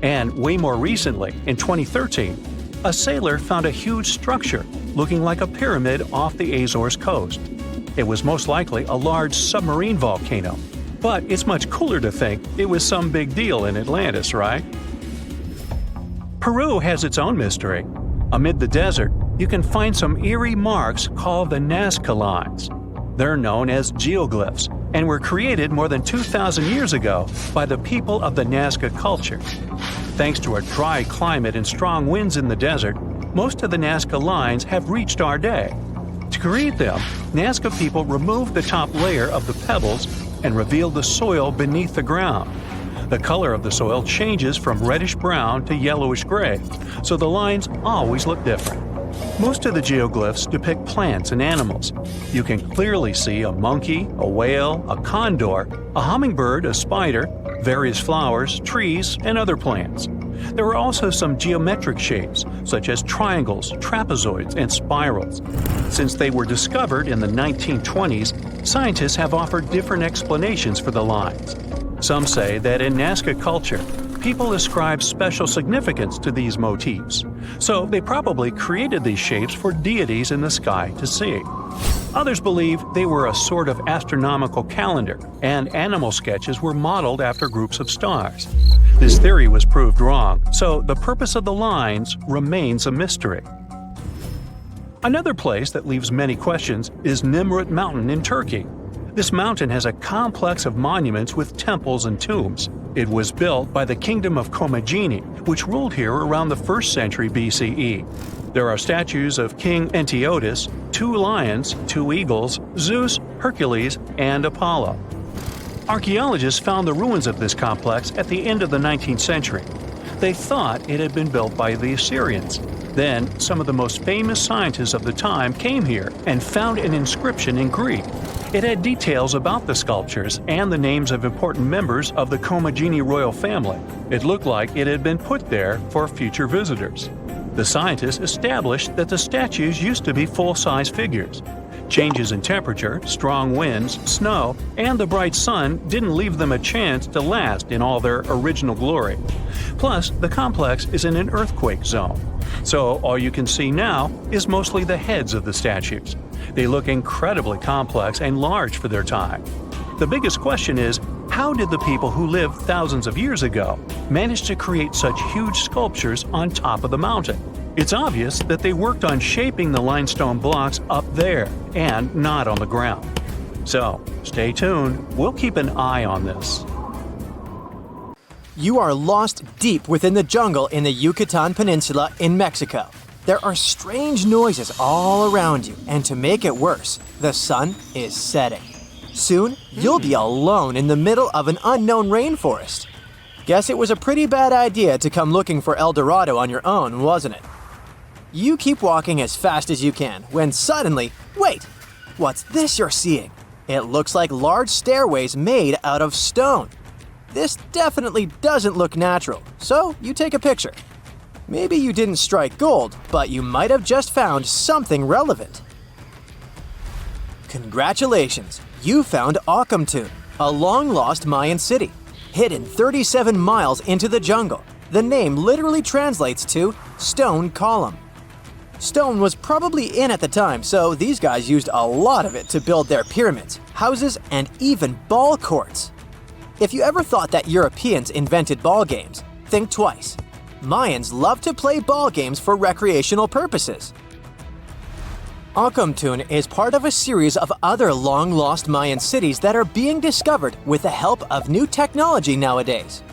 And way more recently, in 2013, a sailor found a huge structure looking like a pyramid off the Azores coast. It was most likely a large submarine volcano, but it's much cooler to think it was some big deal in Atlantis, right? Peru has its own mystery. Amid the desert, you can find some eerie marks called the Nazca lines. They're known as geoglyphs and were created more than 2,000 years ago by the people of the Nazca culture. Thanks to a dry climate and strong winds in the desert, most of the Nazca lines have reached our day. To create them, Nazca people removed the top layer of the pebbles and revealed the soil beneath the ground. The color of the soil changes from reddish-brown to yellowish-gray, so the lines always look different. Most of the geoglyphs depict plants and animals. You can clearly see a monkey, a whale, a condor, a hummingbird, a spider, various flowers, trees, and other plants. There are also some geometric shapes, such as triangles, trapezoids, and spirals. Since they were discovered in the 1920s, scientists have offered different explanations for the lines. Some say that in Nazca culture, people ascribe special significance to these motifs, so they probably created these shapes for deities in the sky to see. Others believe they were a sort of astronomical calendar, and animal sketches were modeled after groups of stars. This theory was proved wrong, so the purpose of the lines remains a mystery. Another place that leaves many questions is Nemrut Mountain in Turkey. This mountain has a complex of monuments with temples and tombs. It was built by the Kingdom of Commagene, which ruled here around the 1st century BCE. There are statues of King Antiochus, 2 lions, 2 eagles, Zeus, Hercules, and Apollo. Archaeologists found the ruins of this complex at the end of the 19th century. They thought it had been built by the Assyrians. Then, some of the most famous scientists of the time came here and found an inscription in Greek. It had details about the sculptures and the names of important members of the Commagene royal family. It looked like it had been put there for future visitors. The scientists established that the statues used to be full-size figures. Changes in temperature, strong winds, snow, and the bright sun didn't leave them a chance to last in all their original glory. Plus, the complex is in an earthquake zone, so all you can see now is mostly the heads of the statues. They look incredibly complex and large for their time. The biggest question is, how did the people who lived thousands of years ago manage to create such huge sculptures on top of the mountain? It's obvious that they worked on shaping the limestone blocks up there and not on the ground. So, stay tuned. We'll keep an eye on this. You are lost deep within the jungle in the Yucatan Peninsula in Mexico. There are strange noises all around you, and to make it worse, the sun is setting. Soon, you'll be alone in the middle of an unknown rainforest. Guess it was a pretty bad idea to come looking for El Dorado on your own, wasn't it? You keep walking as fast as you can, when suddenly, wait! What's this you're seeing? It looks like large stairways made out of stone. This definitely doesn't look natural, so you take a picture. Maybe you didn't strike gold, but you might have just found something relevant. Congratulations! You found Akamtun, a long-lost Mayan city, hidden 37 miles into the jungle. The name literally translates to stone column. Stone was probably in at the time, so these guys used a lot of it to build their pyramids, houses, and even ball courts. If you ever thought that Europeans invented ball games, think twice. Mayans loved to play ball games for recreational purposes. Akamtun is part of a series of other long-lost Mayan cities that are being discovered with the help of new technology nowadays.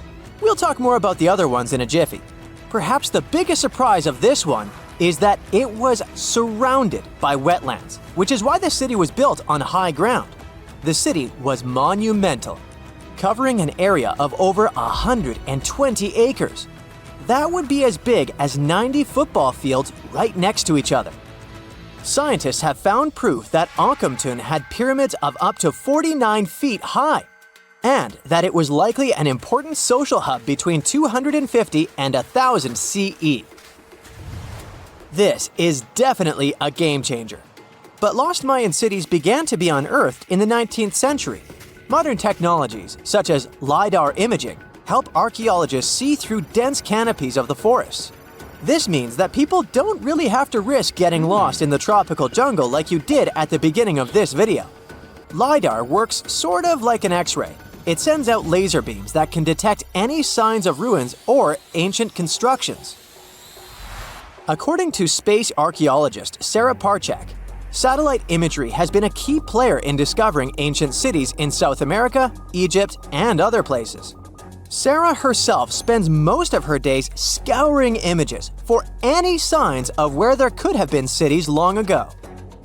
We'll talk more about the other ones in a jiffy. Perhaps the biggest surprise of this one is that it was surrounded by wetlands, which is why the city was built on high ground. The city was monumental, covering an area of over 120 acres. That would be as big as 90 football fields right next to each other. Scientists have found proof that Akamtun had pyramids of up to 49 feet high, and that it was likely an important social hub between 250 and 1000 CE. This is definitely a game changer. But lost Mayan cities began to be unearthed in the 19th century. Modern technologies, such as LiDAR imaging, help archaeologists see through dense canopies of the forests. This means that people don't really have to risk getting lost in the tropical jungle like you did at the beginning of this video. LiDAR works sort of like an X-ray. It sends out laser beams that can detect any signs of ruins or ancient constructions. According to space archaeologist Sarah Parchak, satellite imagery has been a key player in discovering ancient cities in South America, Egypt, and other places. Sarah herself spends most of her days scouring images for any signs of where there could have been cities long ago.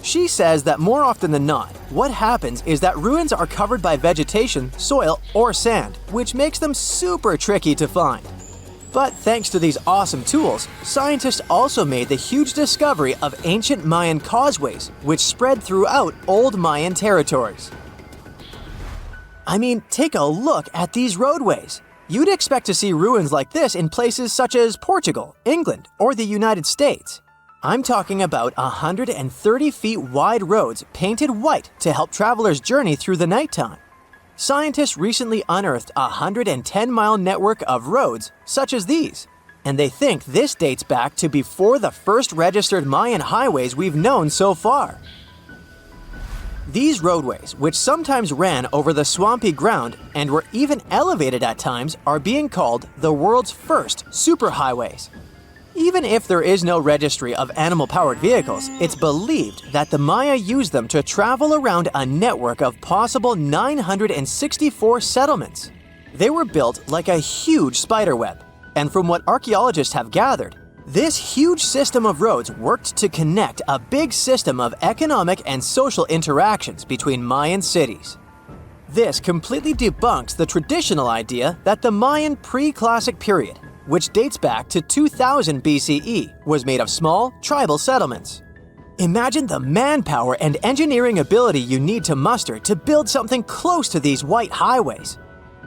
She says that more often than not, what happens is that ruins are covered by vegetation, soil, or sand, which makes them super tricky to find. But thanks to these awesome tools, scientists also made the huge discovery of ancient Mayan causeways, which spread throughout old Mayan territories. I mean, take a look at these roadways. You'd expect to see ruins like this in places such as Portugal, England, or the United States. I'm talking about 130 feet wide roads painted white to help travelers journey through the nighttime. Scientists recently unearthed a 110-mile network of roads such as these, and they think this dates back to before the first registered Mayan highways we've known so far. These roadways, which sometimes ran over the swampy ground and were even elevated at times, are being called the world's first superhighways. Even if there is no registry of animal-powered vehicles, it's believed that the Maya used them to travel around a network of possible 964 settlements. They were built like a huge spiderweb, and from what archaeologists have gathered, this huge system of roads worked to connect a big system of economic and social interactions between Mayan cities. This completely debunks the traditional idea that the Mayan pre-classic period, which dates back to 2000 BCE, was made of small, tribal settlements. Imagine the manpower and engineering ability you need to muster to build something close to these white highways.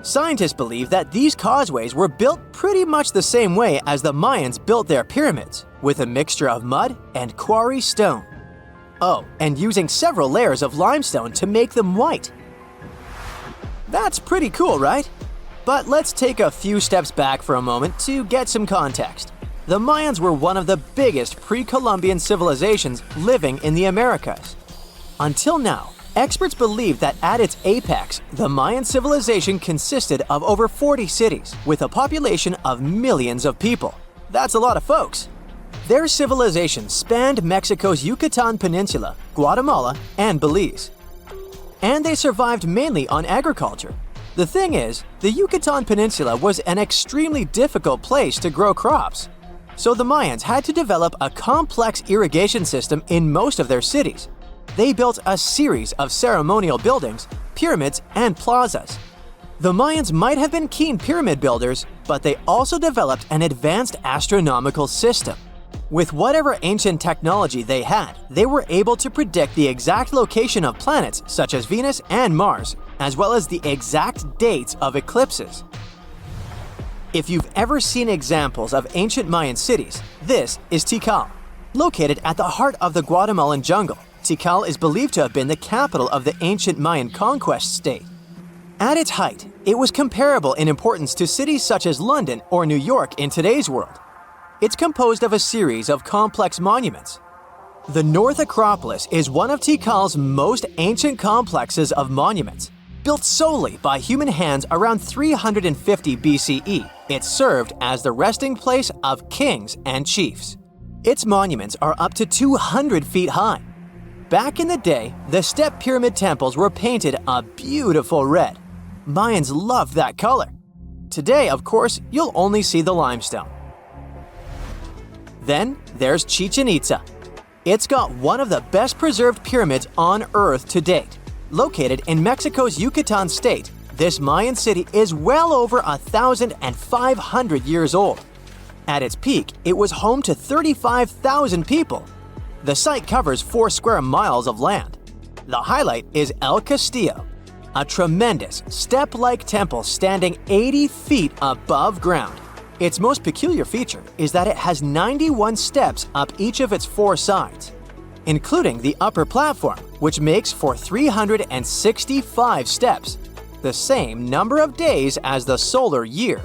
Scientists believe that these causeways were built pretty much the same way as the Mayans built their pyramids, with a mixture of mud and quarry stone. Oh, and using several layers of limestone to make them white. That's pretty cool, right? But let's take a few steps back for a moment to get some context. The Mayans were one of the biggest pre-Columbian civilizations living in the Americas. Until now, experts believe that at its apex, the Mayan civilization consisted of over 40 cities with a population of millions of people. That's a lot of folks. Their civilization spanned Mexico's Yucatan Peninsula, Guatemala, and Belize. And they survived mainly on agriculture. The thing is, the Yucatan Peninsula was an extremely difficult place to grow crops. So the Mayans had to develop a complex irrigation system in most of their cities. They built a series of ceremonial buildings, pyramids, and plazas. The Mayans might have been keen pyramid builders, but they also developed an advanced astronomical system. With whatever ancient technology they had, they were able to predict the exact location of planets such as Venus and Mars, as well as the exact dates of eclipses. If you've ever seen examples of ancient Mayan cities, this is Tikal. Located at the heart of the Guatemalan jungle, Tikal is believed to have been the capital of the ancient Mayan conquest state. At its height, it was comparable in importance to cities such as London or New York in today's world. It's composed of a series of complex monuments. The North Acropolis is one of Tikal's most ancient complexes of monuments. Built solely by human hands around 350 BCE, it served as the resting place of kings and chiefs. Its monuments are up to 200 feet high. Back in the day, the step pyramid temples were painted a beautiful red. Mayans loved that color. Today, of course, you'll only see the limestone. Then there's Chichen Itza. It's got one of the best preserved pyramids on Earth to date. Located in Mexico's Yucatan state, this Mayan city is well over 1,500 years old. At its peak, it was home to 35,000 people. The site covers 4 square miles of land. The highlight is El Castillo, a tremendous step-like temple standing 80 feet above ground. Its most peculiar feature is that it has 91 steps up each of its 4 sides, including the upper platform, which makes for 365 steps, the same number of days as the solar year.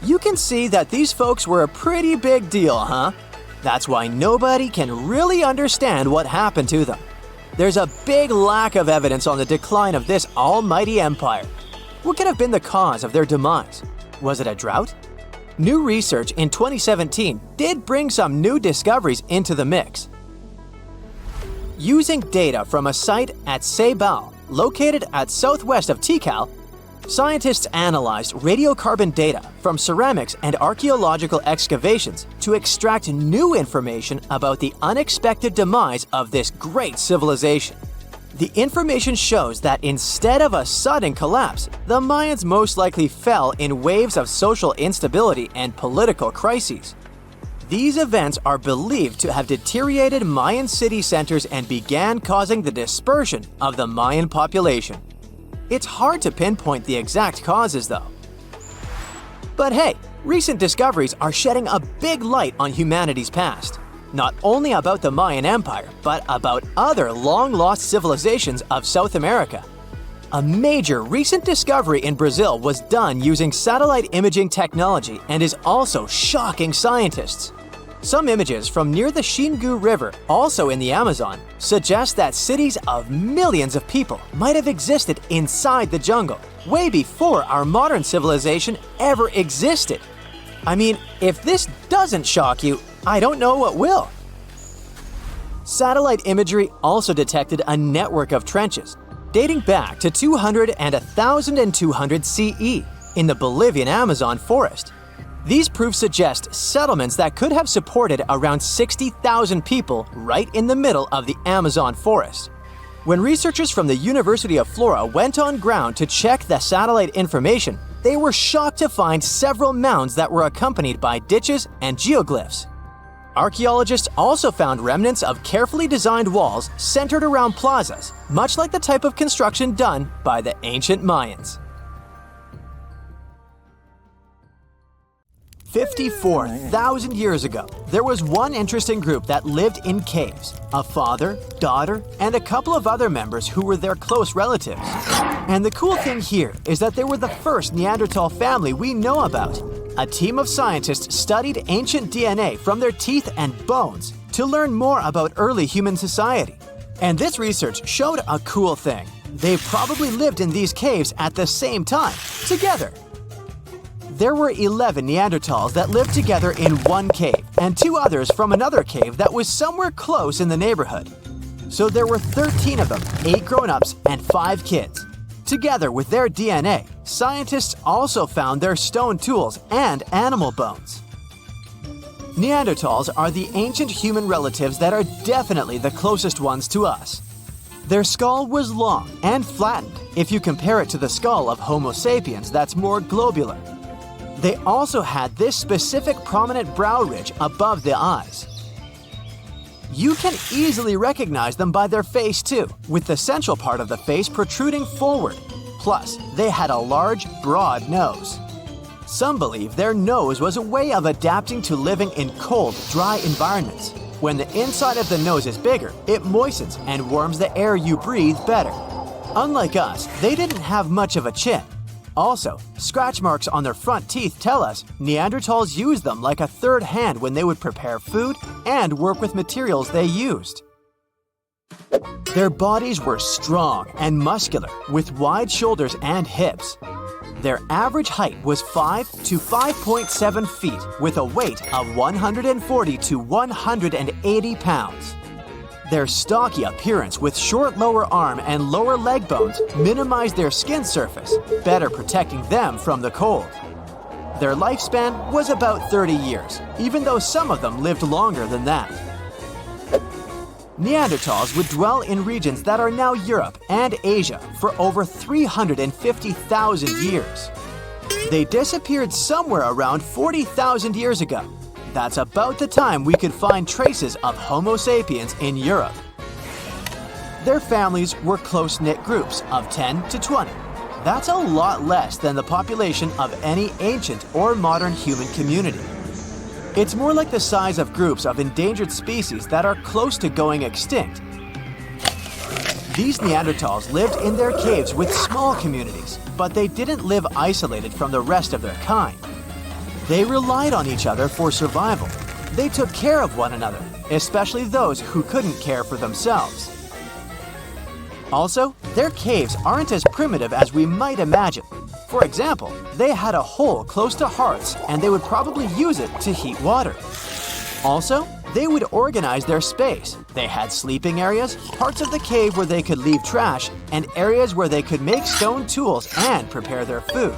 You can see that these folks were a pretty big deal, huh? That's why nobody can really understand what happened to them. There's a big lack of evidence on the decline of this almighty empire. What could have been the cause of their demise? Was it a drought? New research in 2017 did bring some new discoveries into the mix. Using data from a site at Ceibal, located at southwest of Tikal, scientists analyzed radiocarbon data from ceramics and archaeological excavations to extract new information about the unexpected demise of this great civilization. The information shows that instead of a sudden collapse, the Mayans most likely fell in waves of social instability and political crises. These events are believed to have deteriorated Mayan city centers and began causing the dispersion of the Mayan population. It's hard to pinpoint the exact causes, though. But hey, recent discoveries are shedding a big light on humanity's past. Not only about the Mayan Empire, but about other long-lost civilizations of South America. A major recent discovery in Brazil was done using satellite imaging technology and is also shocking scientists. Some images from near the Xingu River, also in the Amazon, suggest that cities of millions of people might have existed inside the jungle, way before our modern civilization ever existed. I mean, if this doesn't shock you, I don't know what will. Satellite imagery also detected a network of trenches dating back to 200 and 1200 CE in the Bolivian Amazon forest. These proofs suggest settlements that could have supported around 60,000 people right in the middle of the Amazon forest. When researchers from the University of Florida went on ground to check the satellite information, they were shocked to find several mounds that were accompanied by ditches and geoglyphs. Archaeologists also found remnants of carefully designed walls centered around plazas, much like the type of construction done by the ancient Mayans. 54,000 years ago, there was one interesting group that lived in caves. A father, daughter, and a couple of other members who were their close relatives. And the cool thing here is that they were the first Neanderthal family we know about. A team of scientists studied ancient DNA from their teeth and bones to learn more about early human society. And this research showed a cool thing. They probably lived in these caves at the same time, together. There were 11 Neanderthals that lived together in one cave, and 2 others from another cave that was somewhere close in the neighborhood. So there were 13 of them, 8 grown-ups and 5 kids. Together with their DNA, scientists also found their stone tools and animal bones. Neanderthals are the ancient human relatives that are definitely the closest ones to us. Their skull was long and flattened if you compare it to the skull of Homo sapiens that's more globular. They also had this specific prominent brow ridge above the eyes. You can easily recognize them by their face too, with the central part of the face protruding forward. Plus, they had a large, broad nose. Some believe their nose was a way of adapting to living in cold, dry environments. When the inside of the nose is bigger, it moistens and warms the air you breathe better. Unlike us, they didn't have much of a chin. Also, scratch marks on their front teeth tell us Neanderthals used them like a third hand when they would prepare food and work with materials they used. Their bodies were strong and muscular, with wide shoulders and hips. Their average height was 5 to 5.7 feet, with a weight of 140 to 180 pounds. Their stocky appearance with short lower arm and lower leg bones minimized their skin surface, better protecting them from the cold. Their lifespan was about 30 years, even though some of them lived longer than that. Neanderthals would dwell in regions that are now Europe and Asia for over 350,000 years. They disappeared somewhere around 40,000 years ago. That's about the time we could find traces of Homo sapiens in Europe. Their families were close-knit groups of 10 to 20. That's a lot less than the population of any ancient or modern human community. It's more like the size of groups of endangered species that are close to going extinct. These Neanderthals lived in their caves with small communities, but they didn't live isolated from the rest of their kind. They relied on each other for survival. They took care of one another, especially those who couldn't care for themselves. Also, their caves aren't as primitive as we might imagine. For example, they had a hole close to hearths and they would probably use it to heat water. Also, they would organize their space. They had sleeping areas, parts of the cave where they could leave trash, and areas where they could make stone tools and prepare their food.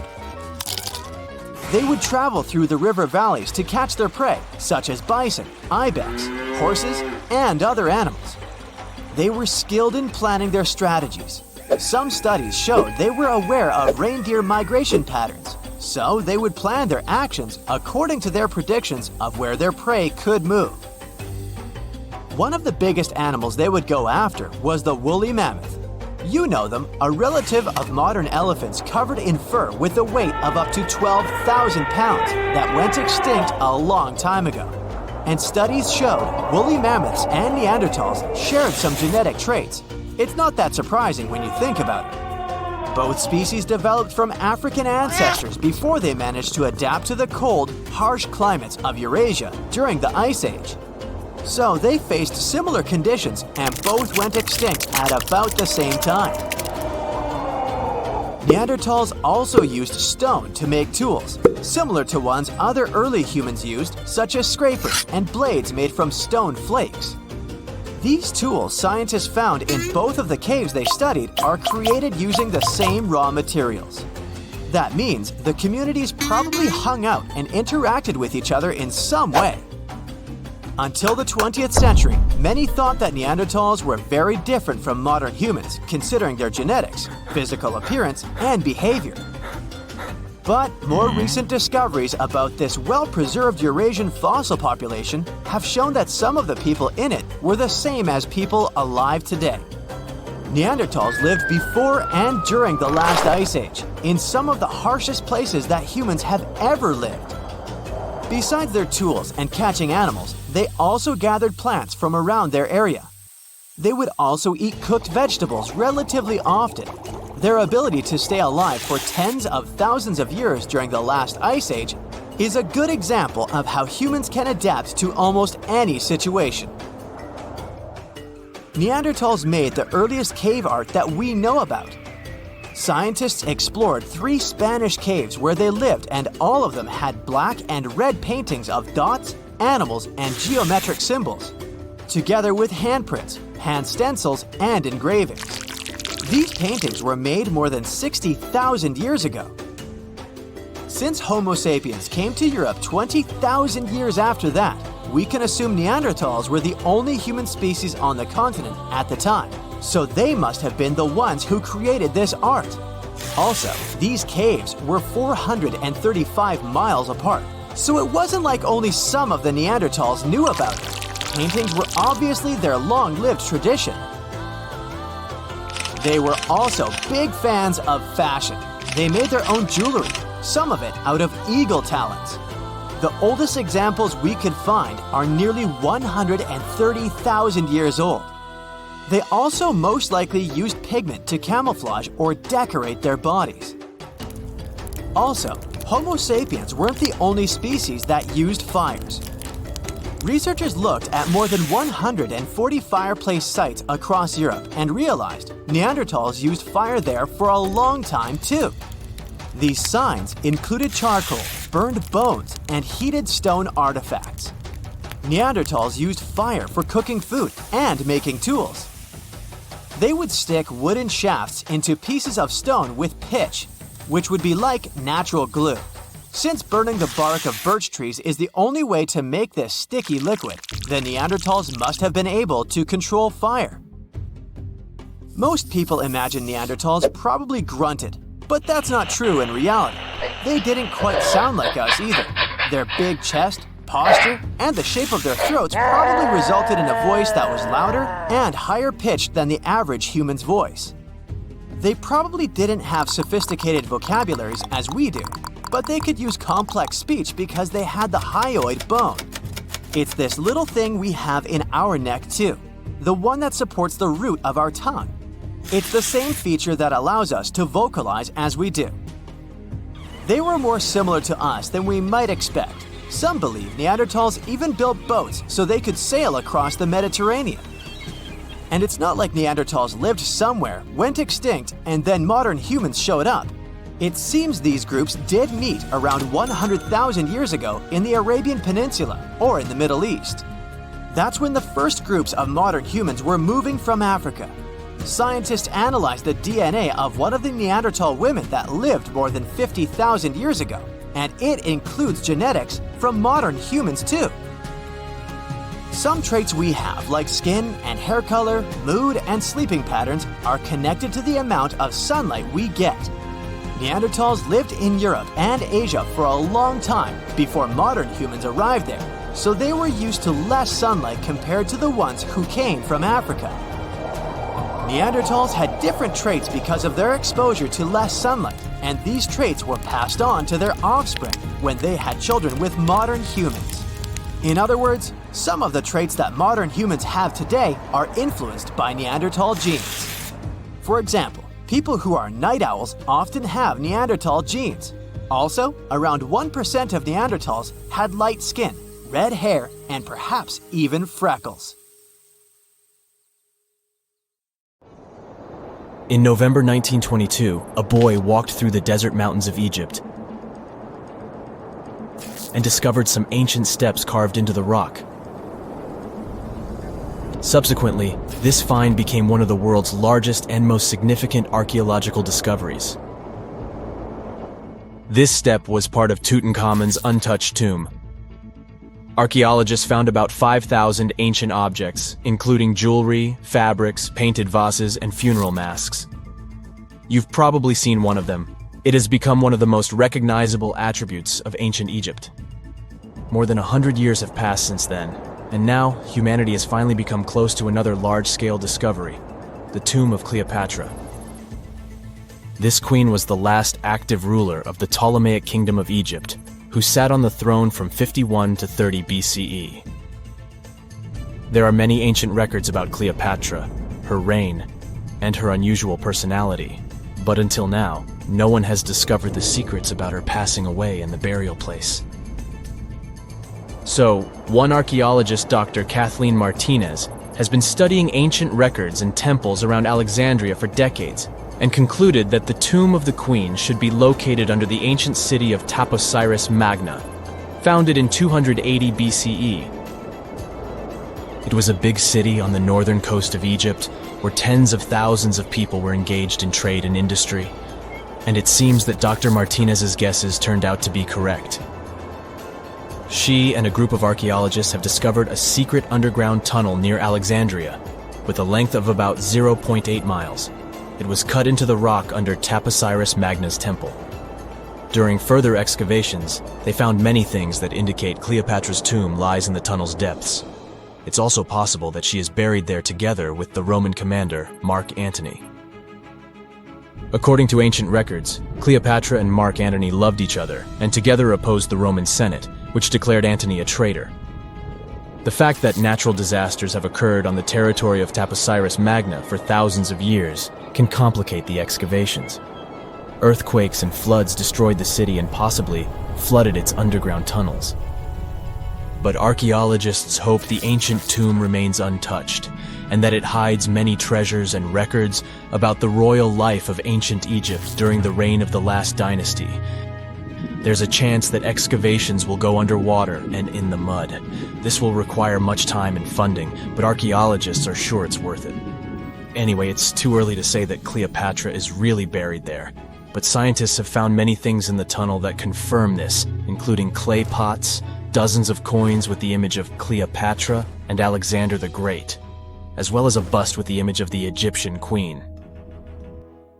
They would travel through the river valleys to catch their prey, such as bison, ibex, horses, and other animals. They were skilled in planning their strategies. Some studies showed they were aware of reindeer migration patterns, so they would plan their actions according to their predictions of where their prey could move. One of the biggest animals they would go after was the woolly mammoth. You know them, a relative of modern elephants covered in fur with a weight of up to 12,000 pounds that went extinct a long time ago. And studies showed woolly mammoths and Neanderthals shared some genetic traits. It's not that surprising when you think about it. Both species developed from African ancestors before they managed to adapt to the cold, harsh climates of Eurasia during the Ice Age. So they faced similar conditions and both went extinct at about the same time. Neanderthals also used stone to make tools, similar to ones other early humans used, such as scrapers and blades made from stone flakes. These tools scientists found in both of the caves they studied are created using the same raw materials. That means the communities probably hung out and interacted with each other in some way. Until the 20th century, many thought that Neanderthals were very different from modern humans, considering their genetics, physical appearance, and behavior. But more recent discoveries about this well-preserved Eurasian fossil population have shown that some of the people in it were the same as people alive today. Neanderthals lived before and during the last ice age, in some of the harshest places that humans have ever lived. Besides their tools and catching animals, they also gathered plants from around their area. They would also eat cooked vegetables relatively often. Their ability to stay alive for tens of thousands of years during the last ice age is a good example of how humans can adapt to almost any situation. Neanderthals made the earliest cave art that we know about. Scientists explored 3 Spanish caves where they lived, and all of them had black and red paintings of dots, animals, and geometric symbols, together with handprints, hand stencils, and engravings. These paintings were made more than 60,000 years ago. Since Homo sapiens came to Europe 20,000 years after that, we can assume Neanderthals were the only human species on the continent at the time, so they must have been the ones who created this art. Also, these caves were 435 miles apart, so it wasn't like only some of the Neanderthals knew about it. Paintings were obviously their long-lived tradition. They were also big fans of fashion. They made their own jewelry, some of it out of eagle talons. The oldest examples we could find are nearly 130,000 years old. They also most likely used pigment to camouflage or decorate their bodies. Also, Homo sapiens weren't the only species that used fires. Researchers looked at more than 140 fireplace sites across Europe and realized Neanderthals used fire there for a long time too. These signs included charcoal, burned bones, and heated stone artifacts. Neanderthals used fire for cooking food and making tools. They would stick wooden shafts into pieces of stone with pitch, which would be like natural glue. Since burning the bark of birch trees is the only way to make this sticky liquid, the Neanderthals must have been able to control fire. Most people imagine Neanderthals probably grunted, but that's not true in reality. They didn't quite sound like us either. Their big chest, posture, and the shape of their throats probably resulted in a voice that was louder and higher pitched than the average human's voice. They probably didn't have sophisticated vocabularies as we do, but they could use complex speech because they had the hyoid bone. It's this little thing we have in our neck too, the one that supports the root of our tongue. It's the same feature that allows us to vocalize as we do. They were more similar to us than we might expect. Some believe Neanderthals even built boats so they could sail across the Mediterranean. And it's not like Neanderthals lived somewhere, went extinct, and then modern humans showed up. It seems these groups did meet around 100,000 years ago in the Arabian Peninsula or in the Middle East. That's when the first groups of modern humans were moving from Africa. Scientists analyzed the DNA of one of the Neanderthal women that lived more than 50,000 years ago, and it includes genetics from modern humans too. Some traits we have, like skin and hair color, mood, and sleeping patterns, are connected to the amount of sunlight we get. Neanderthals lived in Europe and Asia for a long time before modern humans arrived there, so they were used to less sunlight compared to the ones who came from Africa. Neanderthals had different traits because of their exposure to less sunlight, and these traits were passed on to their offspring when they had children with modern humans. In other words, some of the traits that modern humans have today are influenced by Neanderthal genes. For example, people who are night owls often have Neanderthal genes. Also, around 1% of Neanderthals had light skin, red hair, and perhaps even freckles. In November 1922, a boy walked through the desert mountains of Egypt and discovered some ancient steps carved into the rock. Subsequently, this find became one of the world's largest and most significant archaeological discoveries. This step was part of Tutankhamun's untouched tomb. Archaeologists found about 5,000 ancient objects, including jewelry, fabrics, painted vases, and funeral masks. You've probably seen one of them. It has become one of the most recognizable attributes of ancient Egypt. More than 100 years have passed since then, and now humanity has finally become close to another large-scale discovery, the tomb of Cleopatra. This queen was the last active ruler of the Ptolemaic Kingdom of Egypt, who sat on the throne from 51 to 30 BCE. There are many ancient records about Cleopatra, her reign, and her unusual personality, but until now, no one has discovered the secrets about her passing away in the burial place. So, one archaeologist, Dr. Kathleen Martinez, has been studying ancient records and temples around Alexandria for decades, and concluded that the tomb of the queen should be located under the ancient city of Taposiris Magna, founded in 280 BCE. It was a big city on the northern coast of Egypt, where tens of thousands of people were engaged in trade and industry, and it seems that Dr. Martinez's guesses turned out to be correct. She and a group of archaeologists have discovered a secret underground tunnel near Alexandria, with a length of about 0.8 miles. It was cut into the rock under Taposiris Magna's temple. During further excavations, they found many things that indicate Cleopatra's tomb lies in the tunnel's depths. It's also possible that she is buried there together with the Roman commander, Mark Antony. According to ancient records, Cleopatra and Mark Antony loved each other and together opposed the Roman Senate, which declared Antony a traitor. The fact that natural disasters have occurred on the territory of Taposiris Magna for thousands of years can complicate the excavations. Earthquakes and floods destroyed the city and possibly flooded its underground tunnels. But archaeologists hope the ancient tomb remains untouched, and that it hides many treasures and records about the royal life of ancient Egypt during the reign of the last dynasty. There's a chance that excavations will go underwater and in the mud. This will require much time and funding, but archaeologists are sure it's worth it. Anyway, it's too early to say that Cleopatra is really buried there, but scientists have found many things in the tunnel that confirm this, including clay pots, dozens of coins with the image of Cleopatra and Alexander the Great, as well as a bust with the image of the Egyptian queen.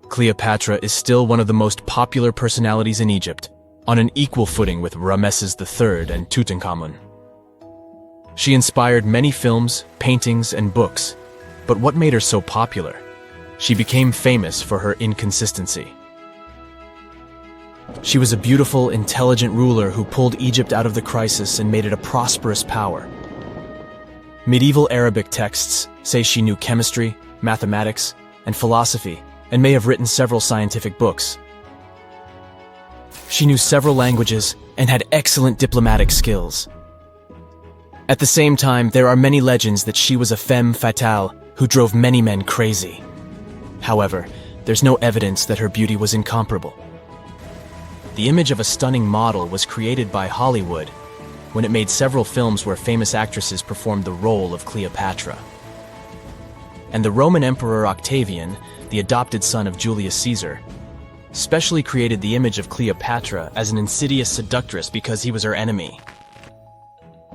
Cleopatra is still one of the most popular personalities in Egypt, on an equal footing with Ramses III and Tutankhamun. She inspired many films, paintings, and books, but what made her so popular? She became famous for her inconsistency. She was a beautiful, intelligent ruler who pulled Egypt out of the crisis and made it a prosperous power. Medieval Arabic texts say she knew chemistry, mathematics, and philosophy, and may have written several scientific books. She knew several languages and had excellent diplomatic skills. At the same time, there are many legends that she was a femme fatale who drove many men crazy. However, there's no evidence that her beauty was incomparable. The image of a stunning model was created by Hollywood when it made several films where famous actresses performed the role of Cleopatra. And the Roman Emperor Octavian, the adopted son of Julius Caesar, specially created the image of Cleopatra as an insidious seductress because he was her enemy.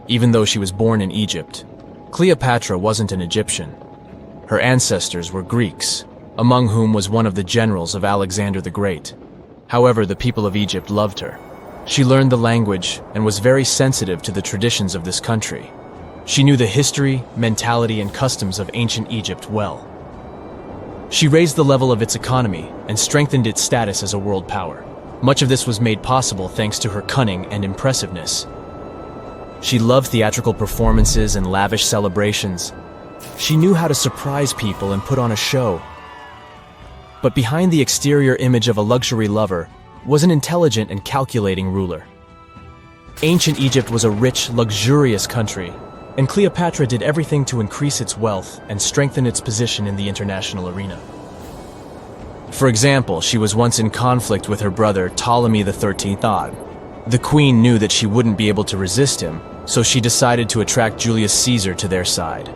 Even though she was born in Egypt, Cleopatra wasn't an Egyptian. Her ancestors were Greeks, among whom was one of the generals of Alexander the Great. However, the people of Egypt loved her. She learned the language and was very sensitive to the traditions of this country. She knew the history, mentality, and customs of ancient Egypt well. She raised the level of its economy and strengthened its status as a world power. Much of this was made possible thanks to her cunning and impressiveness. She loved theatrical performances and lavish celebrations. She knew how to surprise people and put on a show. But behind the exterior image of a luxury lover was an intelligent and calculating ruler. Ancient Egypt was a rich, luxurious country, and Cleopatra did everything to increase its wealth and strengthen its position in the international arena. For example, she was once in conflict with her brother Ptolemy XIII. The queen knew that she wouldn't be able to resist him, so she decided to attract Julius Caesar to their side.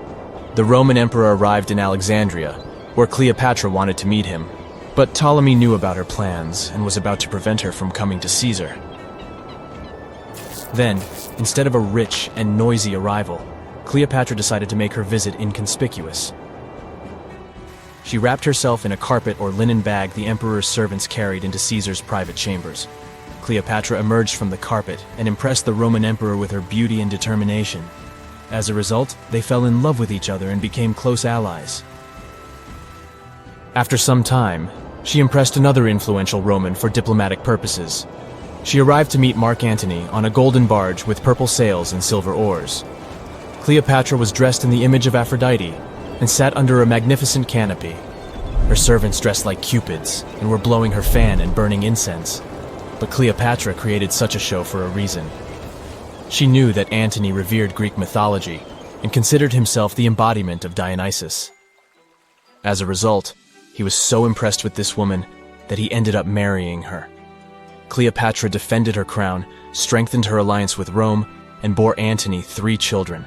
The Roman emperor arrived in Alexandria, where Cleopatra wanted to meet him, but Ptolemy knew about her plans and was about to prevent her from coming to Caesar. Then, instead of a rich and noisy arrival, Cleopatra decided to make her visit inconspicuous. She wrapped herself in a carpet or linen bag the emperor's servants carried into Caesar's private chambers. Cleopatra emerged from the carpet and impressed the Roman emperor with her beauty and determination. As a result, they fell in love with each other and became close allies. After some time, she impressed another influential Roman for diplomatic purposes. She arrived to meet Mark Antony on a golden barge with purple sails and silver oars. Cleopatra was dressed in the image of Aphrodite and sat under a magnificent canopy. Her servants dressed like cupids and were blowing her fan and burning incense. But Cleopatra created such a show for a reason. She knew that Antony revered Greek mythology and considered himself the embodiment of Dionysus. As a result, he was so impressed with this woman that he ended up marrying her. Cleopatra defended her crown, strengthened her alliance with Rome, and bore Antony 3 children.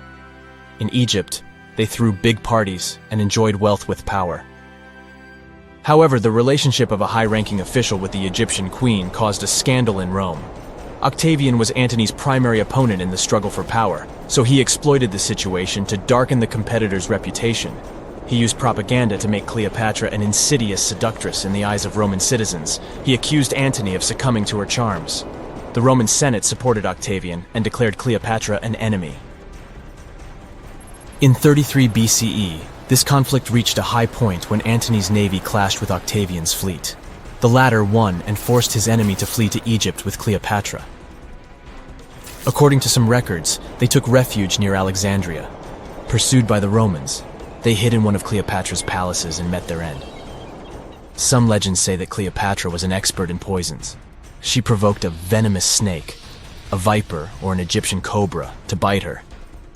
In Egypt, they threw big parties and enjoyed wealth with power. However, the relationship of a high-ranking official with the Egyptian queen caused a scandal in Rome. Octavian was Antony's primary opponent in the struggle for power, so he exploited the situation to darken the competitor's reputation. He used propaganda to make Cleopatra an insidious seductress in the eyes of Roman citizens. He accused Antony of succumbing to her charms. The Roman Senate supported Octavian and declared Cleopatra an enemy. In 33 BCE, this conflict reached a high point when Antony's navy clashed with Octavian's fleet. The latter won and forced his enemy to flee to Egypt with Cleopatra. According to some records, they took refuge near Alexandria. Pursued by the Romans, they hid in one of Cleopatra's palaces and met their end. Some legends say that Cleopatra was an expert in poisons. She provoked a venomous snake, a viper or an Egyptian cobra, to bite her.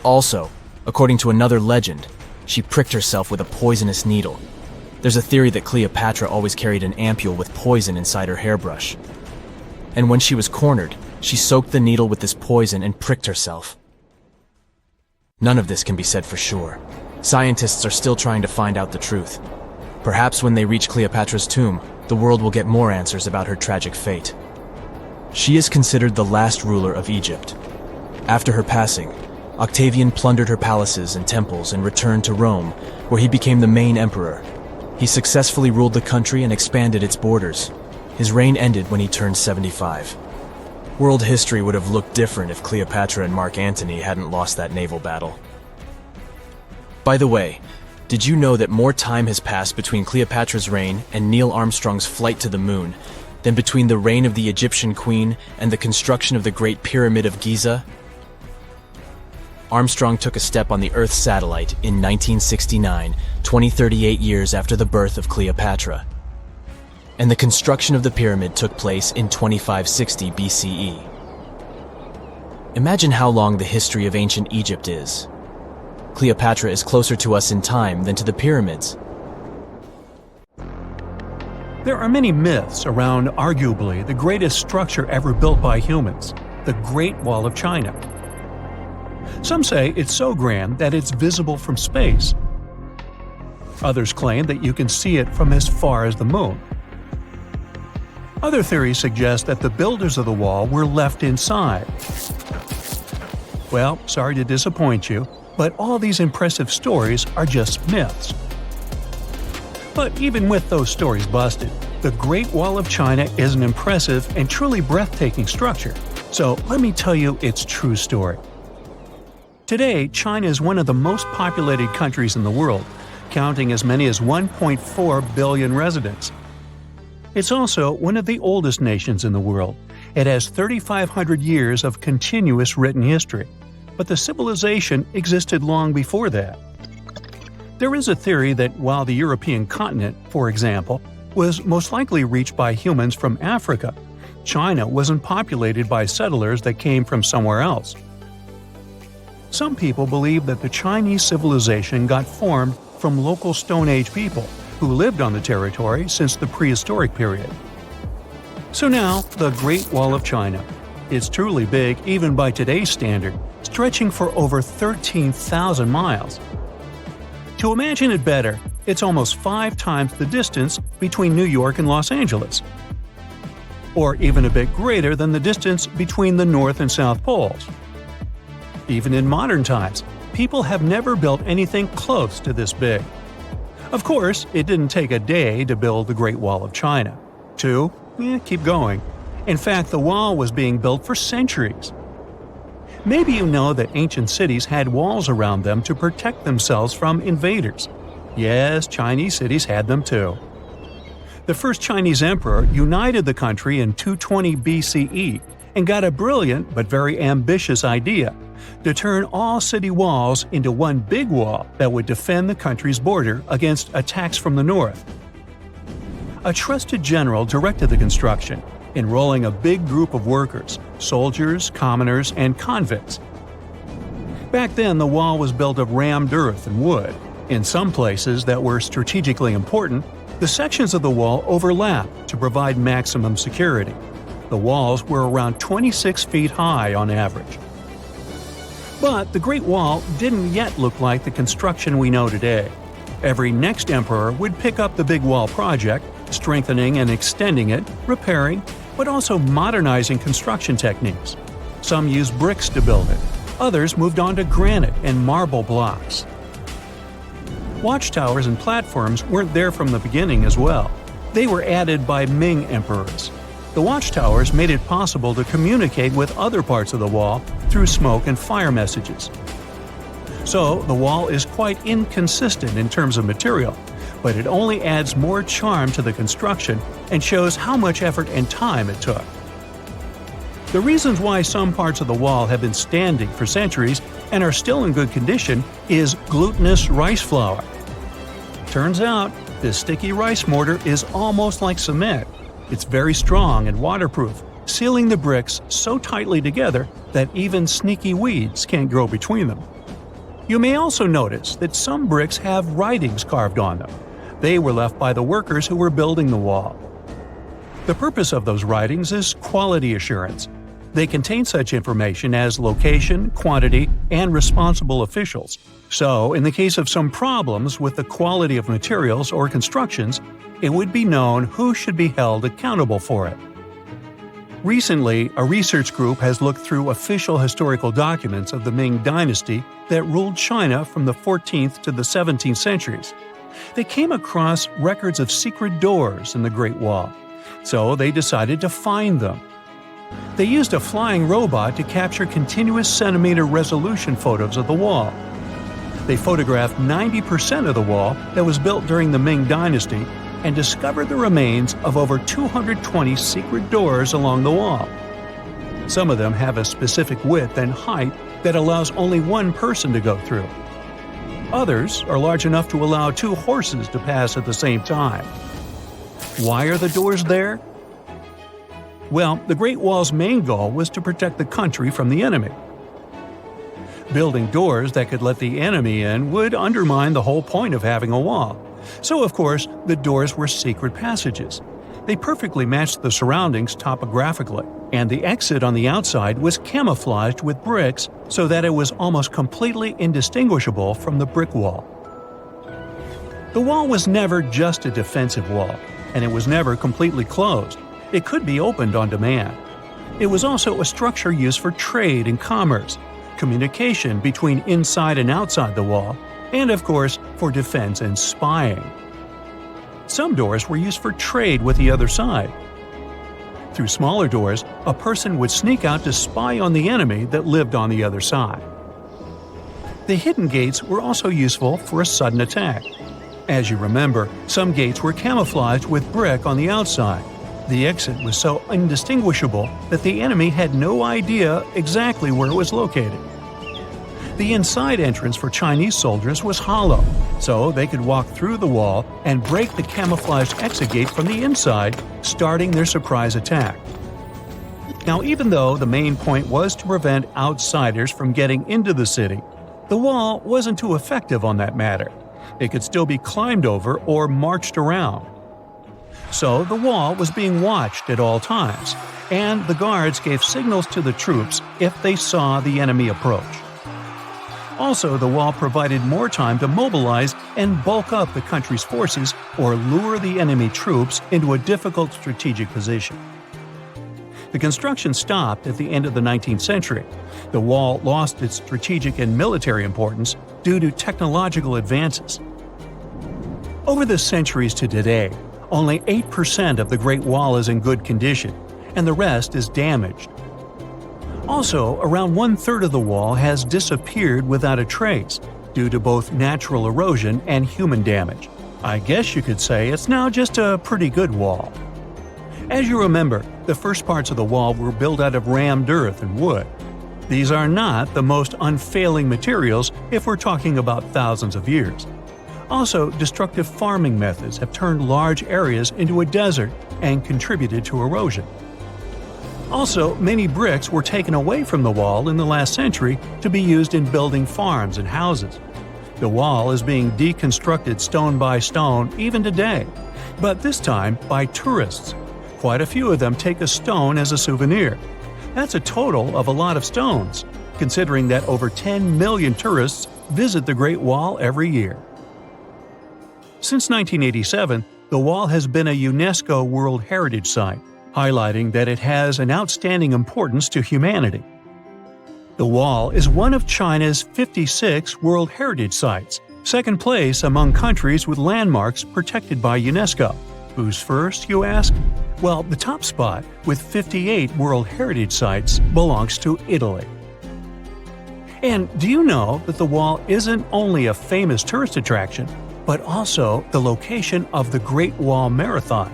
Also, according to another legend, she pricked herself with a poisonous needle. There's a theory that Cleopatra always carried an ampule with poison inside her hairbrush. And when she was cornered, she soaked the needle with this poison and pricked herself. None of this can be said for sure. Scientists are still trying to find out the truth. Perhaps when they reach Cleopatra's tomb, the world will get more answers about her tragic fate. She is considered the last ruler of Egypt. After her passing, Octavian plundered her palaces and temples and returned to Rome, where he became the main emperor. He successfully ruled the country and expanded its borders. His reign ended when he turned 75. World history would have looked different if Cleopatra and Mark Antony hadn't lost that naval battle. By the way, did you know that more time has passed between Cleopatra's reign and Neil Armstrong's flight to the moon than between the reign of the Egyptian queen and the construction of the Great Pyramid of Giza? Armstrong took a step on the Earth satellite in 1969, 38 years after the birth of Cleopatra. And the construction of the pyramid took place in 2560 BCE. Imagine how long the history of ancient Egypt is. Cleopatra is closer to us in time than to the pyramids. There are many myths around arguably the greatest structure ever built by humans, the Great Wall of China. Some say it's so grand that it's visible from space. Others claim that you can see it from as far as the moon. Other theories suggest that the builders of the wall were left inside. Well, sorry to disappoint you, but all these impressive stories are just myths. But even with those stories busted, the Great Wall of China is an impressive and truly breathtaking structure. So let me tell you its true story. Today, China is one of the most populated countries in the world, counting as many as 1.4 billion residents. It's also one of the oldest nations in the world. It has 3,500 years of continuous written history, but the civilization existed long before that. There is a theory that while the European continent, for example, was most likely reached by humans from Africa, China wasn't populated by settlers that came from somewhere else. Some people believe that the Chinese civilization got formed from local Stone Age people who lived on the territory since the Prehistoric period. So now, the Great Wall of China. It's truly big even by today's standard, stretching for over 13,000 miles. To imagine it better, it's almost 5 times the distance between New York and Los Angeles. Or even a bit greater than the distance between the North and South Poles. Even in modern times, people have never built anything close to this big. Of course, it didn't take a day to build the Great Wall of China. 2? Keep going. In fact, the wall was being built for centuries. Maybe you know that ancient cities had walls around them to protect themselves from invaders. Yes, Chinese cities had them too. The first Chinese emperor united the country in 220 BCE and got a brilliant but very ambitious idea to turn all city walls into one big wall that would defend the country's border against attacks from the north. A trusted general directed the construction, enrolling a big group of workers, soldiers, commoners, and convicts. Back then, the wall was built of rammed earth and wood. In some places that were strategically important, the sections of the wall overlapped to provide maximum security. The walls were around 26 feet high on average. But the Great Wall didn't yet look like the construction we know today. Every next emperor would pick up the big wall project, strengthening and extending it, repairing, but also modernizing construction techniques. Some used bricks to build it. Others moved on to granite and marble blocks. Watchtowers and platforms weren't there from the beginning as well. They were added by Ming emperors. The watchtowers made it possible to communicate with other parts of the wall through smoke and fire messages. So, the wall is quite inconsistent in terms of material, but it only adds more charm to the construction and shows how much effort and time it took. The reasons why some parts of the wall have been standing for centuries and are still in good condition is glutinous rice flour. Turns out, this sticky rice mortar is almost like cement. It's very strong and waterproof, sealing the bricks so tightly together that even sneaky weeds can't grow between them. You may also notice that some bricks have writings carved on them. They were left by the workers who were building the wall. The purpose of those writings is quality assurance. They contain such information as location, quantity, and responsible officials. So, in the case of some problems with the quality of materials or constructions, it would be known who should be held accountable for it. Recently, a research group has looked through official historical documents of the Ming Dynasty that ruled China from the 14th to the 17th centuries. They came across records of secret doors in the Great Wall, so they decided to find them. They used a flying robot to capture continuous centimeter resolution photos of the wall. They photographed 90% of the wall that was built during the Ming Dynasty and discovered the remains of over 220 secret doors along the wall. Some of them have a specific width and height that allows only one person to go through. Others are large enough to allow 2 horses to pass at the same time. Why are the doors there? Well, the Great Wall's main goal was to protect the country from the enemy. Building doors that could let the enemy in would undermine the whole point of having a wall. So, of course, the doors were secret passages. They perfectly matched the surroundings topographically, and the exit on the outside was camouflaged with bricks so that it was almost completely indistinguishable from the brick wall. The wall was never just a defensive wall, and it was never completely closed. It could be opened on demand. It was also a structure used for trade and commerce, communication between inside and outside the wall, and of course, for defense and spying. Some doors were used for trade with the other side. Through smaller doors, a person would sneak out to spy on the enemy that lived on the other side. The hidden gates were also useful for a sudden attack. As you remember, some gates were camouflaged with brick on the outside. The exit was so indistinguishable that the enemy had no idea exactly where it was located. The inside entrance for Chinese soldiers was hollow, so they could walk through the wall and break the camouflaged exit gate from the inside, starting their surprise attack. Now, even though the main point was to prevent outsiders from getting into the city, the wall wasn't too effective on that matter. It could still be climbed over or marched around. So the wall was being watched at all times, and the guards gave signals to the troops if they saw the enemy approach. Also, the wall provided more time to mobilize and bulk up the country's forces or lure the enemy troops into a difficult strategic position. The construction stopped at the end of the 19th century. The wall lost its strategic and military importance due to technological advances. Over the centuries to today, only 8% of the Great Wall is in good condition, and the rest is damaged. Also, around 1/3 of the wall has disappeared without a trace, due to both natural erosion and human damage. I guess you could say it's now just a pretty good wall. As you remember, the first parts of the wall were built out of rammed earth and wood. These are not the most unfailing materials if we're talking about thousands of years. Also, destructive farming methods have turned large areas into a desert and contributed to erosion. Also, many bricks were taken away from the wall in the last century to be used in building farms and houses. The wall is being deconstructed stone by stone even today, but this time by tourists. Quite a few of them take a stone as a souvenir. That's a total of a lot of stones, considering that over 10 million tourists visit the Great Wall every year. Since 1987, the wall has been a UNESCO World Heritage Site, highlighting that it has an outstanding importance to humanity. The wall is one of China's 56 World Heritage Sites, second place among countries with landmarks protected by UNESCO. Who's first, you ask? Well, the top spot, with 58 World Heritage Sites, belongs to Italy. And do you know that the wall isn't only a famous tourist attraction, but also the location of the Great Wall Marathon?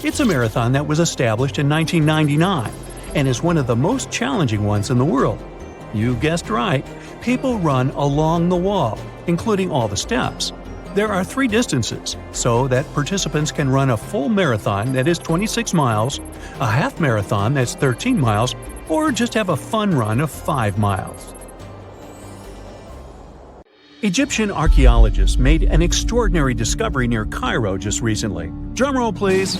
It's a marathon that was established in 1999, and is one of the most challenging ones in the world. You guessed right, people run along the wall, including all the steps. There are 3 distances, so that participants can run a full marathon that is 26 miles, a half marathon that's 13 miles, or just have a fun run of 5 miles. Egyptian archaeologists made an extraordinary discovery near Cairo just recently. Drumroll, please.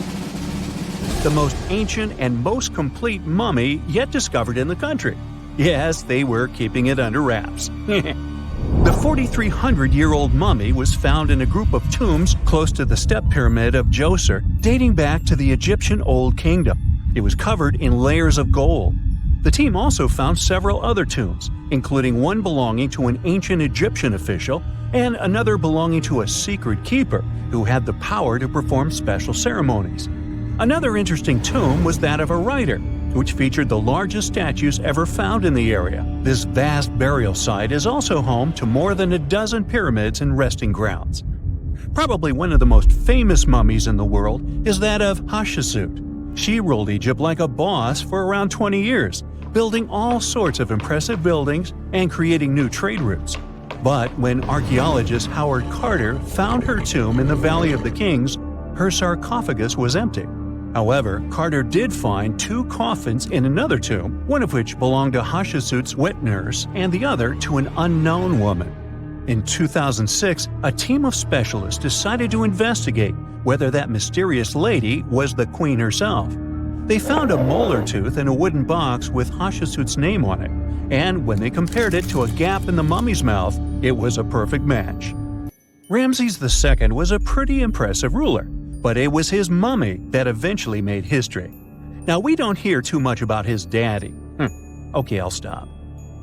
The most ancient and most complete mummy yet discovered in the country. Yes, they were keeping it under wraps. The 4,300-year-old mummy was found in a group of tombs close to the step pyramid of Djoser, dating back to the Egyptian Old Kingdom. It was covered in layers of gold. The team also found several other tombs, including one belonging to an ancient Egyptian official and another belonging to a secret keeper who had the power to perform special ceremonies. Another interesting tomb was that of a writer, which featured the largest statues ever found in the area. This vast burial site is also home to more than a dozen pyramids and resting grounds. Probably one of the most famous mummies in the world is that of Hatshepsut. She ruled Egypt like a boss for around 20 years, building all sorts of impressive buildings and creating new trade routes. But when archaeologist Howard Carter found her tomb in the Valley of the Kings, her sarcophagus was empty. However, Carter did find 2 coffins in another tomb, one of which belonged to Hatshepsut's wet nurse and the other to an unknown woman. In 2006, a team of specialists decided to investigate whether that mysterious lady was the queen herself. They found a molar tooth in a wooden box with Hatshepsut's name on it, and when they compared it to a gap in the mummy's mouth, it was a perfect match. Ramses II was a pretty impressive ruler, but it was his mummy that eventually made history. Now, we don't hear too much about his daddy. Okay, I'll stop.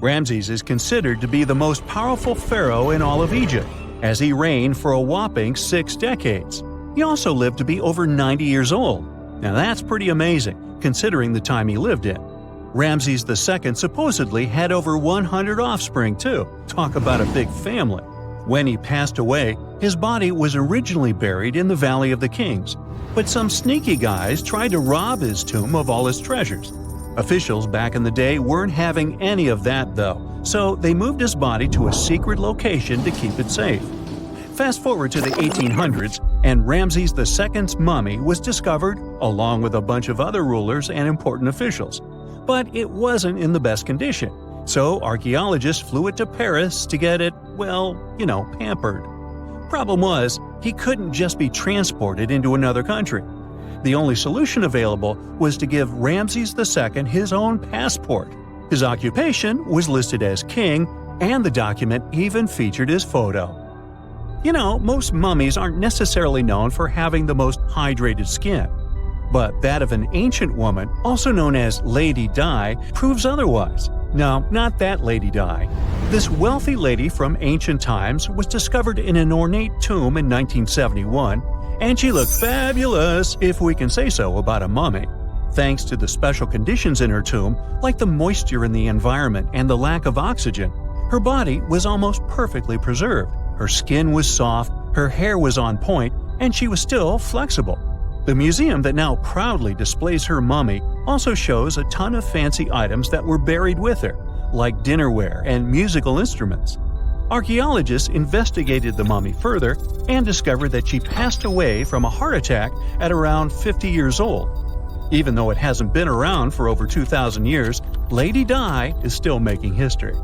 Ramses is considered to be the most powerful pharaoh in all of Egypt, as he reigned for a whopping 6 decades. He also lived to be over 90 years old. Now that's pretty amazing, considering the time he lived in. Ramses II supposedly had over 100 offspring too. Talk about a big family. When he passed away, his body was originally buried in the Valley of the Kings, but some sneaky guys tried to rob his tomb of all his treasures. Officials back in the day weren't having any of that though, so they moved his body to a secret location to keep it safe. Fast forward to the 1800s, and Ramses II's mummy was discovered along with a bunch of other rulers and important officials. But it wasn't in the best condition, so archaeologists flew it to Paris to get it, pampered. Problem was, he couldn't just be transported into another country. The only solution available was to give Ramses II his own passport. His occupation was listed as king, and the document even featured his photo. Most mummies aren't necessarily known for having the most hydrated skin. But that of an ancient woman, also known as Lady Rai, proves otherwise. No, not that Lady Rai. This wealthy lady from ancient times was discovered in an ornate tomb in 1971, and she looked fabulous, if we can say so about a mummy. Thanks to the special conditions in her tomb, like the moisture in the environment and the lack of oxygen, her body was almost perfectly preserved. Her skin was soft, her hair was on point, and she was still flexible. The museum that now proudly displays her mummy also shows a ton of fancy items that were buried with her, like dinnerware and musical instruments. Archaeologists investigated the mummy further and discovered that she passed away from a heart attack at around 50 years old. Even though it hasn't been around for over 2,000 years, Lady Rai is still making history.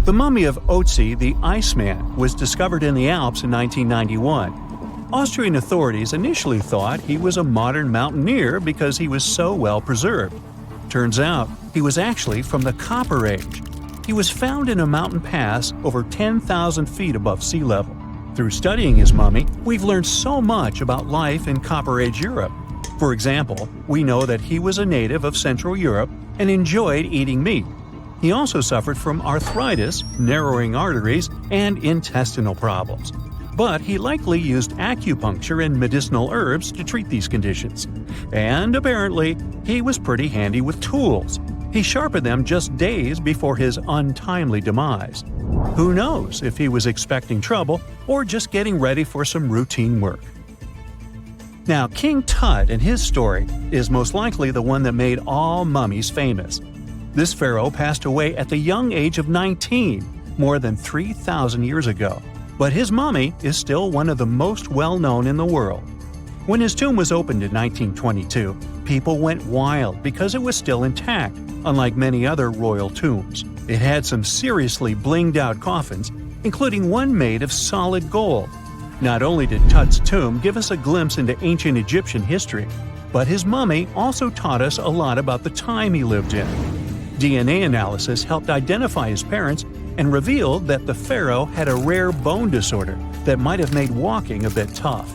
The mummy of Ötzi the Iceman was discovered in the Alps in 1991. Austrian authorities initially thought he was a modern mountaineer because he was so well preserved. Turns out, he was actually from the Copper Age. He was found in a mountain pass over 10,000 feet above sea level. Through studying his mummy, we've learned so much about life in Copper Age Europe. For example, we know that he was a native of Central Europe and enjoyed eating meat. He also suffered from arthritis, narrowing arteries, and intestinal problems. But he likely used acupuncture and medicinal herbs to treat these conditions. And apparently, he was pretty handy with tools. He sharpened them just days before his untimely demise. Who knows if he was expecting trouble or just getting ready for some routine work. Now, King Tut and his story is most likely the one that made all mummies famous. This pharaoh passed away at the young age of 19, more than 3,000 years ago, but his mummy is still one of the most well-known in the world. When his tomb was opened in 1922, people went wild because it was still intact, unlike many other royal tombs. It had some seriously blinged-out coffins, including one made of solid gold. Not only did Tut's tomb give us a glimpse into ancient Egyptian history, but his mummy also taught us a lot about the time he lived in. DNA analysis helped identify his parents and revealed that the pharaoh had a rare bone disorder that might have made walking a bit tough.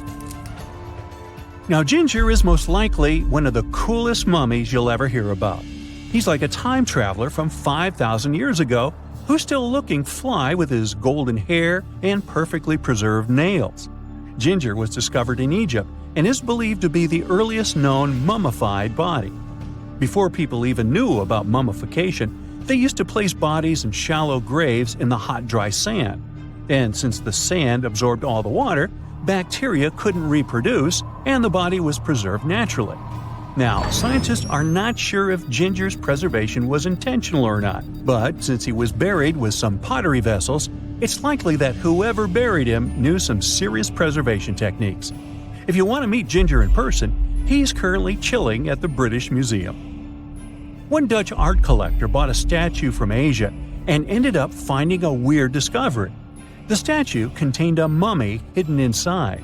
Now, Ginger is most likely one of the coolest mummies you'll ever hear about. He's like a time traveler from 5,000 years ago who's still looking fly with his golden hair and perfectly preserved nails. Ginger was discovered in Egypt and is believed to be the earliest known mummified body. Before people even knew about mummification, they used to place bodies in shallow graves in the hot, dry sand. And since the sand absorbed all the water, bacteria couldn't reproduce and the body was preserved naturally. Now, scientists are not sure if Ginger's preservation was intentional or not, but since he was buried with some pottery vessels, it's likely that whoever buried him knew some serious preservation techniques. If you want to meet Ginger in person, he's currently chilling at the British Museum. One Dutch art collector bought a statue from Asia and ended up finding a weird discovery. The statue contained a mummy hidden inside.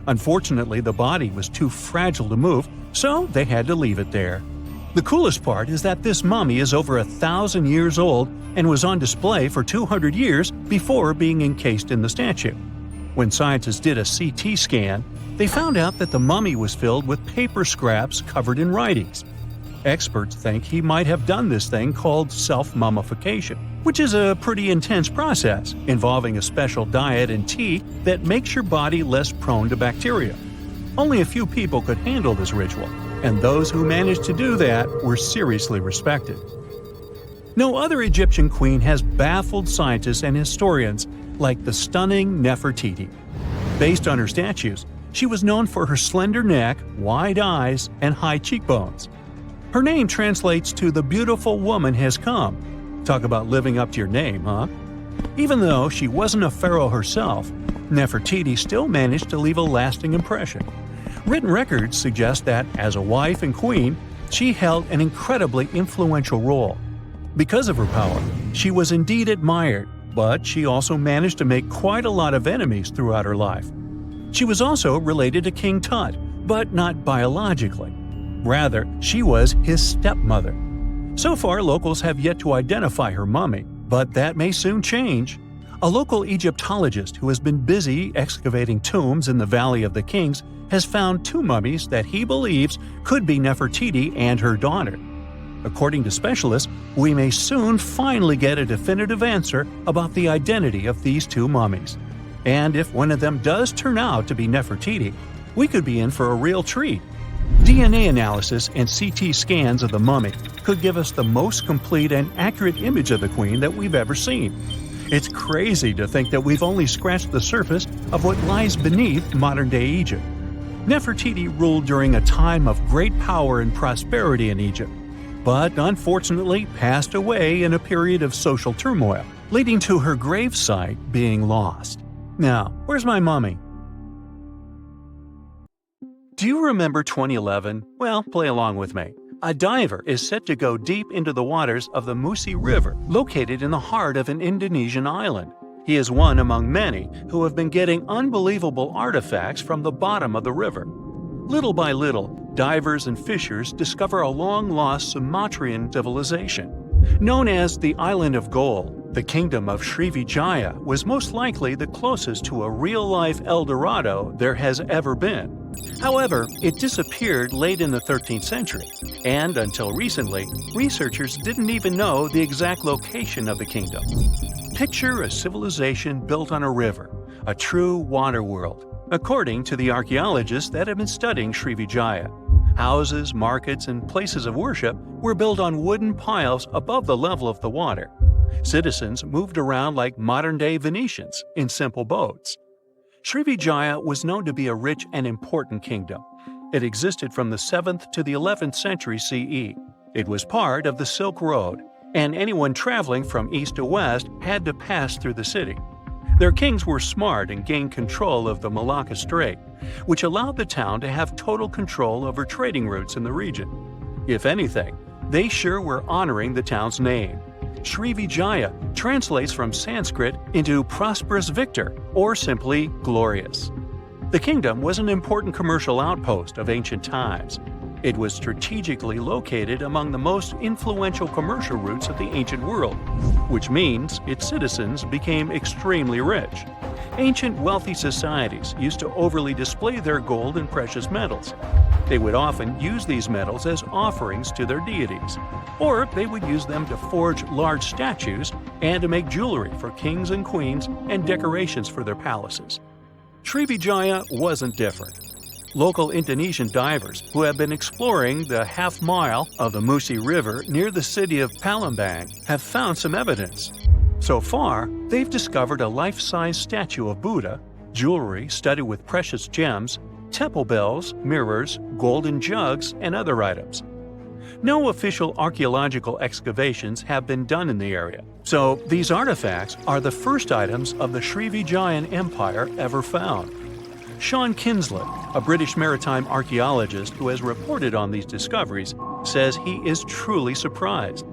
Unfortunately, the body was too fragile to move, so they had to leave it there. The coolest part is that this mummy is over 1,000 years old and was on display for 200 years before being encased in the statue. When scientists did a CT scan, they found out that the mummy was filled with paper scraps covered in writings. Experts think he might have done this thing called self-mummification, which is a pretty intense process involving a special diet and tea that makes your body less prone to bacteria. Only a few people could handle this ritual, and those who managed to do that were seriously respected. No other Egyptian queen has baffled scientists and historians like the stunning Nefertiti. Based on her statues, she was known for her slender neck, wide eyes, and high cheekbones. Her name translates to "the beautiful woman has come." Talk about living up to your name, huh? Even though she wasn't a pharaoh herself, Nefertiti still managed to leave a lasting impression. Written records suggest that, as a wife and queen, she held an incredibly influential role. Because of her power, she was indeed admired, but she also managed to make quite a lot of enemies throughout her life. She was also related to King Tut, but not biologically. Rather, she was his stepmother. So far, locals have yet to identify her mummy, but that may soon change. A local Egyptologist who has been busy excavating tombs in the Valley of the Kings has found two mummies that he believes could be Nefertiti and her daughter. According to specialists, we may soon finally get a definitive answer about the identity of these two mummies. And if one of them does turn out to be Nefertiti, we could be in for a real treat. DNA analysis and CT scans of the mummy could give us the most complete and accurate image of the queen that we've ever seen. It's crazy to think that we've only scratched the surface of what lies beneath modern-day Egypt. Nefertiti ruled during a time of great power and prosperity in Egypt, but unfortunately passed away in a period of social turmoil, leading to her gravesite being lost. Now, where's my mummy? Do you remember 2011? Well, play along with me. A diver is set to go deep into the waters of the Musi River, located in the heart of an Indonesian island. He is one among many who have been getting unbelievable artifacts from the bottom of the river. Little by little, divers and fishers discover a long-lost Sumatran civilization. Known as the Island of Gold, the kingdom of Srivijaya was most likely the closest to a real-life El Dorado there has ever been. However, it disappeared late in the 13th century, and until recently, researchers didn't even know the exact location of the kingdom. Picture a civilization built on a river, a true water world, according to the archaeologists that have been studying Srivijaya. Houses, markets, and places of worship were built on wooden piles above the level of the water. Citizens moved around like modern-day Venetians in simple boats. Srivijaya was known to be a rich and important kingdom. It existed from the 7th to the 11th century CE. It was part of the Silk Road, and anyone traveling from east to west had to pass through the city. Their kings were smart and gained control of the Malacca Strait, which allowed the town to have total control over trading routes in the region. If anything, they sure were honoring the town's name. Srivijaya translates from Sanskrit into prosperous victor, or simply glorious. The kingdom was an important commercial outpost of ancient times. It was strategically located among the most influential commercial routes of the ancient world, which means its citizens became extremely rich. Ancient wealthy societies used to overly display their gold and precious metals. They would often use these metals as offerings to their deities, or they would use them to forge large statues and to make jewelry for kings and queens and decorations for their palaces. Srivijaya wasn't different. Local Indonesian divers who have been exploring the half-mile of the Musi River near the city of Palembang have found some evidence. So far, they've discovered a life-size statue of Buddha, jewelry studded with precious gems, temple bells, mirrors, golden jugs, and other items. No official archaeological excavations have been done in the area, so these artifacts are the first items of the Srivijayan Empire ever found. Sean Kinslett, a British maritime archaeologist who has reported on these discoveries, says he is truly surprised.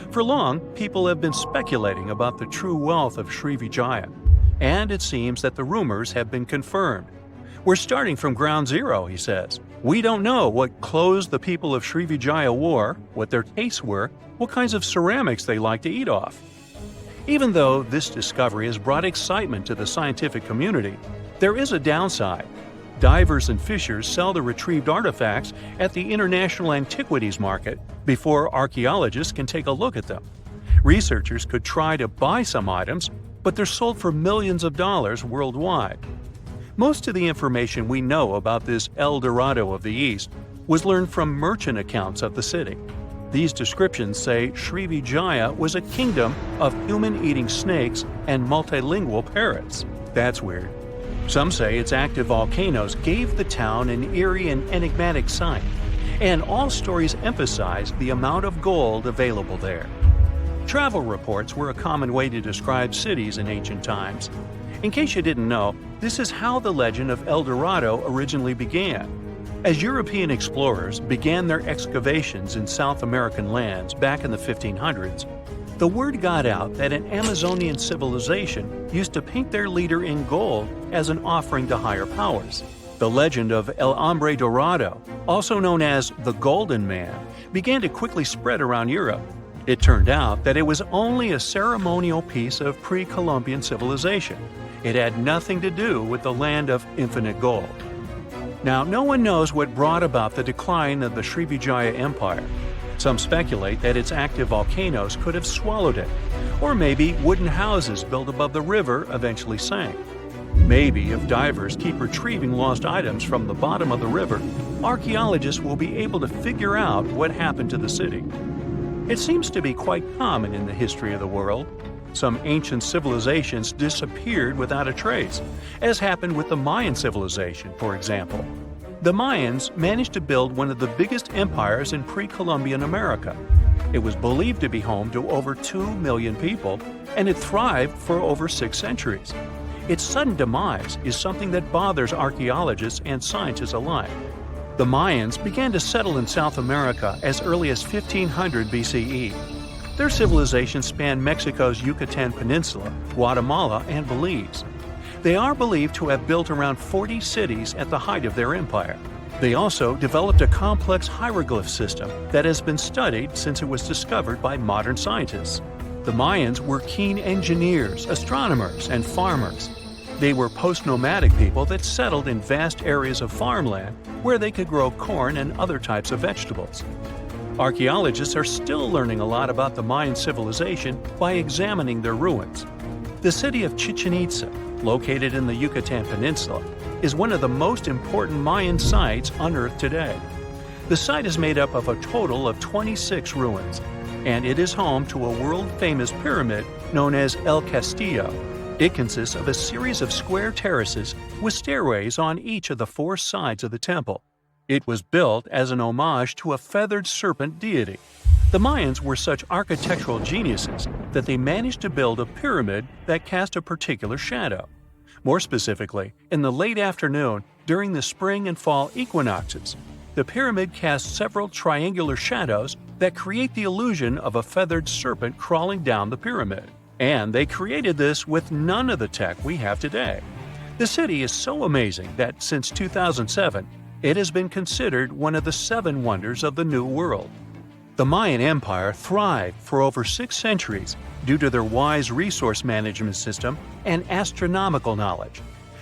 For long, people have been speculating about the true wealth of Srivijaya, and it seems that the rumors have been confirmed. We're starting from ground zero, he says. We don't know what clothes the people of Srivijaya wore, what their tastes were, what kinds of ceramics they like to eat off. Even though this discovery has brought excitement to the scientific community, there is a downside. Divers and fishers sell the retrieved artifacts at the International Antiquities Market before archaeologists can take a look at them. Researchers could try to buy some items, but they're sold for millions of dollars worldwide. Most of the information we know about this El Dorado of the East was learned from merchant accounts of the city. These descriptions say Srivijaya was a kingdom of human-eating snakes and multilingual parrots. That's weird. Some say its active volcanoes gave the town an eerie and enigmatic sight, and all stories emphasize the amount of gold available there. Travel reports were a common way to describe cities in ancient times. In case you didn't know, this is how the legend of El Dorado originally began. As European explorers began their excavations in South American lands back in the 1500s, the word got out that an Amazonian civilization used to paint their leader in gold as an offering to higher powers. The legend of El Hombre Dorado, also known as the Golden Man, began to quickly spread around Europe. It turned out that it was only a ceremonial piece of pre-Columbian civilization. It had nothing to do with the land of infinite gold. Now, no one knows what brought about the decline of the Srivijaya Empire. Some speculate that its active volcanoes could have swallowed it, or maybe wooden houses built above the river eventually sank. Maybe if divers keep retrieving lost items from the bottom of the river, archaeologists will be able to figure out what happened to the city. It seems to be quite common in the history of the world. Some ancient civilizations disappeared without a trace, as happened with the Mayan civilization, for example. The Mayans managed to build one of the biggest empires in pre-Columbian America. It was believed to be home to over 2 million people, and it thrived for over 6 centuries. Its sudden demise is something that bothers archaeologists and scientists alike. The Mayans began to settle in South America as early as 1500 BCE. Their civilization spanned Mexico's Yucatan Peninsula, Guatemala, and Belize. They are believed to have built around 40 cities at the height of their empire. They also developed a complex hieroglyph system that has been studied since it was discovered by modern scientists. The Mayans were keen engineers, astronomers, and farmers. They were post-nomadic people that settled in vast areas of farmland where they could grow corn and other types of vegetables. Archaeologists are still learning a lot about the Mayan civilization by examining their ruins. The city of Chichen Itza, located in the Yucatan Peninsula, is one of the most important Mayan sites unearthed today. The site is made up of a total of 26 ruins, and it is home to a world-famous pyramid known as El Castillo. It consists of a series of square terraces with stairways on each of the 4 sides of the temple. It was built as an homage to a feathered serpent deity. The Mayans were such architectural geniuses that they managed to build a pyramid that cast a particular shadow. More specifically, in the late afternoon during the spring and fall equinoxes, the pyramid casts several triangular shadows that create the illusion of a feathered serpent crawling down the pyramid. And they created this with none of the tech we have today. The city is so amazing that since 2007, it has been considered one of the 7 wonders of the New World. The Mayan Empire thrived for over 6 centuries due to their wise resource management system and astronomical knowledge.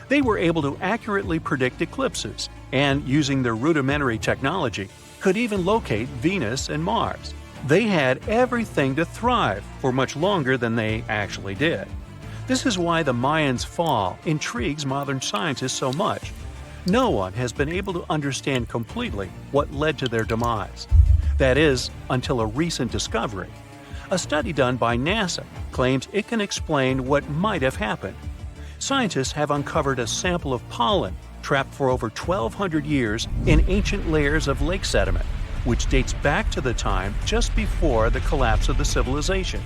They were able to accurately predict eclipses and, using their rudimentary technology, could even locate Venus and Mars. They had everything to thrive for much longer than they actually did. This is why the Mayans' fall intrigues modern scientists so much. No one has been able to understand completely what led to their demise. That is, until a recent discovery. A study done by NASA claims it can explain what might have happened. Scientists have uncovered a sample of pollen trapped for over 1,200 years in ancient layers of lake sediment, which dates back to the time just before the collapse of the civilization.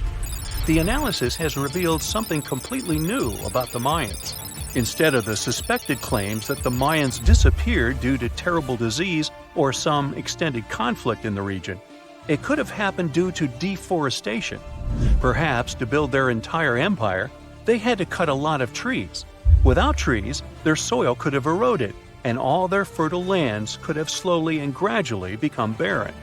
The analysis has revealed something completely new about the Mayans. Instead of the suspected claims that the Mayans disappeared due to terrible disease or some extended conflict in the region, it could have happened due to deforestation. Perhaps to build their entire empire, they had to cut a lot of trees. Without trees, their soil could have eroded, and all their fertile lands could have slowly and gradually become barren.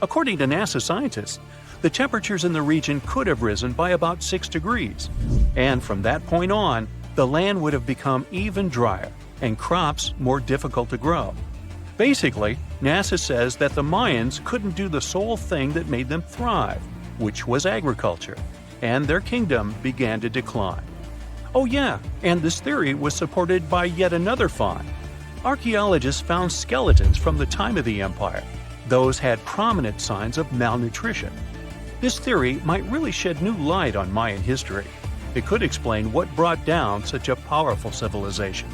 According to NASA scientists, the temperatures in the region could have risen by about 6 degrees, and from that point on, the land would have become even drier and crops more difficult to grow. Basically, NASA says that the Mayans couldn't do the sole thing that made them thrive, which was agriculture, and their kingdom began to decline. Oh yeah, and this theory was supported by yet another find. Archaeologists found skeletons from the time of the empire. Those had prominent signs of malnutrition. This theory might really shed new light on Mayan history. It could explain what brought down such a powerful civilization.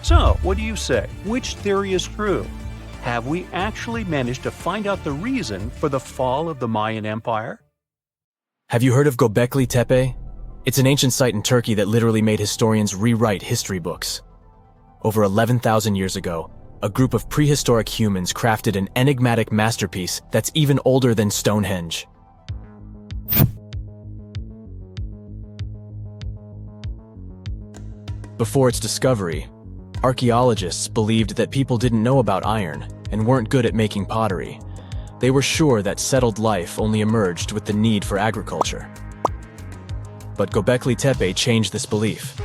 So, what do you say? Which theory is true? Have we actually managed to find out the reason for the fall of the Mayan Empire? Have you heard of Göbekli Tepe? It's an ancient site in Turkey that literally made historians rewrite history books. Over 11,000 years ago, a group of prehistoric humans crafted an enigmatic masterpiece that's even older than Stonehenge. Before its discovery, archaeologists believed that people didn't know about iron and weren't good at making pottery. They were sure that settled life only emerged with the need for agriculture. But Göbekli Tepe changed this belief.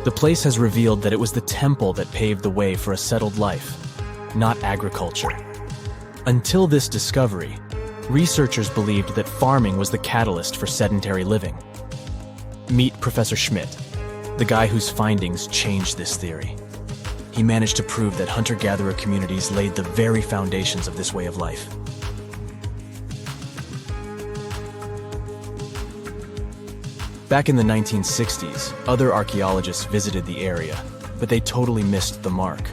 The place has revealed that it was the temple that paved the way for a settled life, not agriculture. Until this discovery, researchers believed that farming was the catalyst for sedentary living. Meet Professor Schmidt, the guy whose findings changed this theory. He managed to prove that hunter-gatherer communities laid the very foundations of this way of life. Back in the 1960s, other archaeologists visited the area, but they totally missed the mark.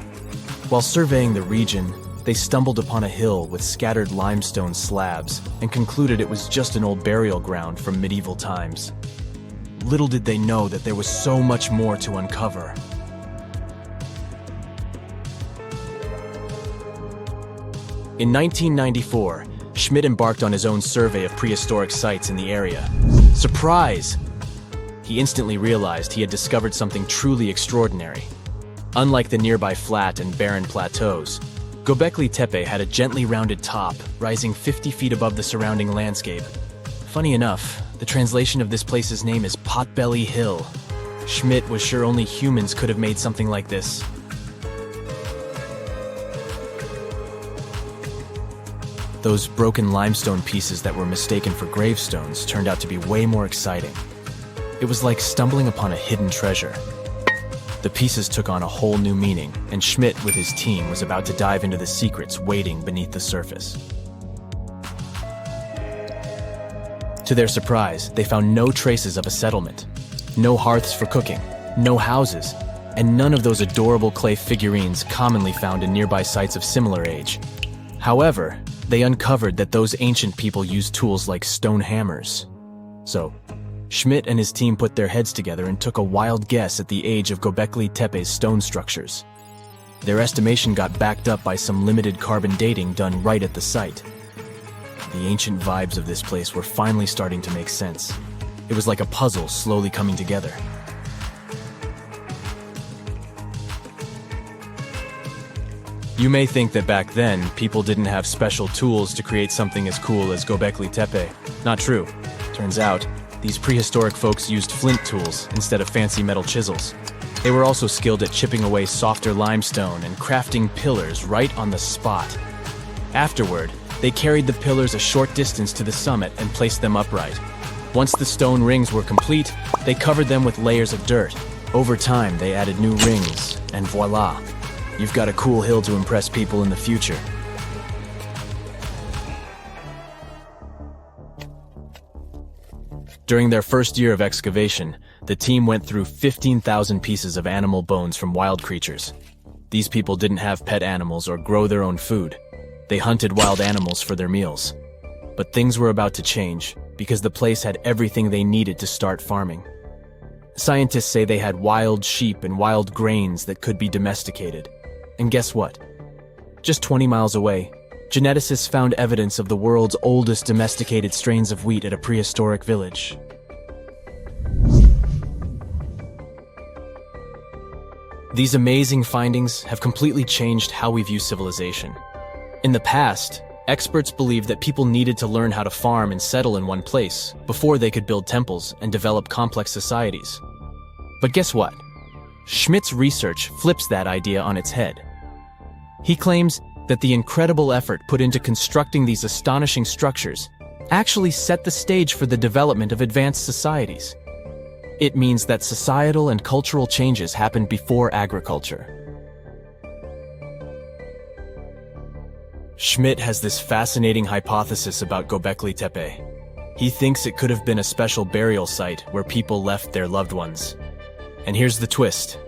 While surveying the region, they stumbled upon a hill with scattered limestone slabs and concluded it was just an old burial ground from medieval times. Little did they know that there was so much more to uncover. In 1994, Schmidt embarked on his own survey of prehistoric sites in the area. Surprise! He instantly realized he had discovered something truly extraordinary. Unlike the nearby flat and barren plateaus, Göbekli Tepe had a gently rounded top, rising 50 feet above the surrounding landscape. Funny enough, the translation of this place's name is Potbelly Hill. Schmidt was sure only humans could have made something like this. Those broken limestone pieces that were mistaken for gravestones turned out to be way more exciting. It was like stumbling upon a hidden treasure. The pieces took on a whole new meaning, and Schmidt with his team was about to dive into the secrets waiting beneath the surface. To their surprise, they found no traces of a settlement. No hearths for cooking, no houses, and none of those adorable clay figurines commonly found in nearby sites of similar age. However, they uncovered that those ancient people used tools like stone hammers. So, Schmidt and his team put their heads together and took a wild guess at the age of Göbekli Tepe's stone structures. Their estimation got backed up by some limited carbon dating done right at the site. The ancient vibes of this place were finally starting to make sense. It was like a puzzle slowly coming together. You may think that back then, people didn't have special tools to create something as cool as Göbekli Tepe. Not true. Turns out, these prehistoric folks used flint tools instead of fancy metal chisels. They were also skilled at chipping away softer limestone and crafting pillars right on the spot. Afterward, they carried the pillars a short distance to the summit and placed them upright. Once the stone rings were complete, they covered them with layers of dirt. Over time, they added new rings, and voila! You've got a cool hill to impress people in the future. During their first year of excavation, the team went through 15,000 pieces of animal bones from wild creatures. These people didn't have pet animals or grow their own food. They hunted wild animals for their meals. But things were about to change, because the place had everything they needed to start farming. Scientists say they had wild sheep and wild grains that could be domesticated. And guess what? Just 20 miles away, geneticists found evidence of the world's oldest domesticated strains of wheat at a prehistoric village. These amazing findings have completely changed how we view civilization. In the past, experts believed that people needed to learn how to farm and settle in one place before they could build temples and develop complex societies. But guess what? Schmidt's research flips that idea on its head. He claims that the incredible effort put into constructing these astonishing structures actually set the stage for the development of advanced societies. It means that societal and cultural changes happened before agriculture. Schmidt has this fascinating hypothesis about Göbekli Tepe. He thinks it could have been a special burial site where people left their loved ones. And here's the twist.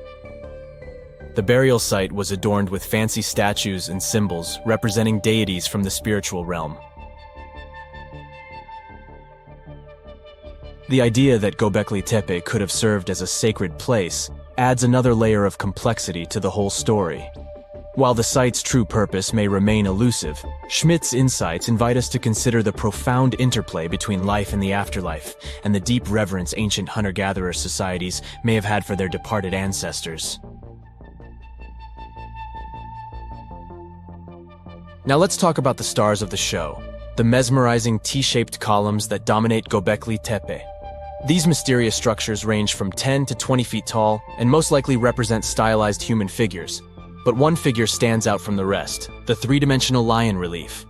The burial site was adorned with fancy statues and symbols representing deities from the spiritual realm. The idea that Göbekli Tepe could have served as a sacred place adds another layer of complexity to the whole story. While the site's true purpose may remain elusive, Schmidt's insights invite us to consider the profound interplay between life and the afterlife, and the deep reverence ancient hunter-gatherer societies may have had for their departed ancestors. Now let's talk about the stars of the show, the mesmerizing T-shaped columns that dominate Göbekli Tepe. These mysterious structures range from 10 to 20 feet tall and most likely represent stylized human figures. But one figure stands out from the rest, the three-dimensional lion relief.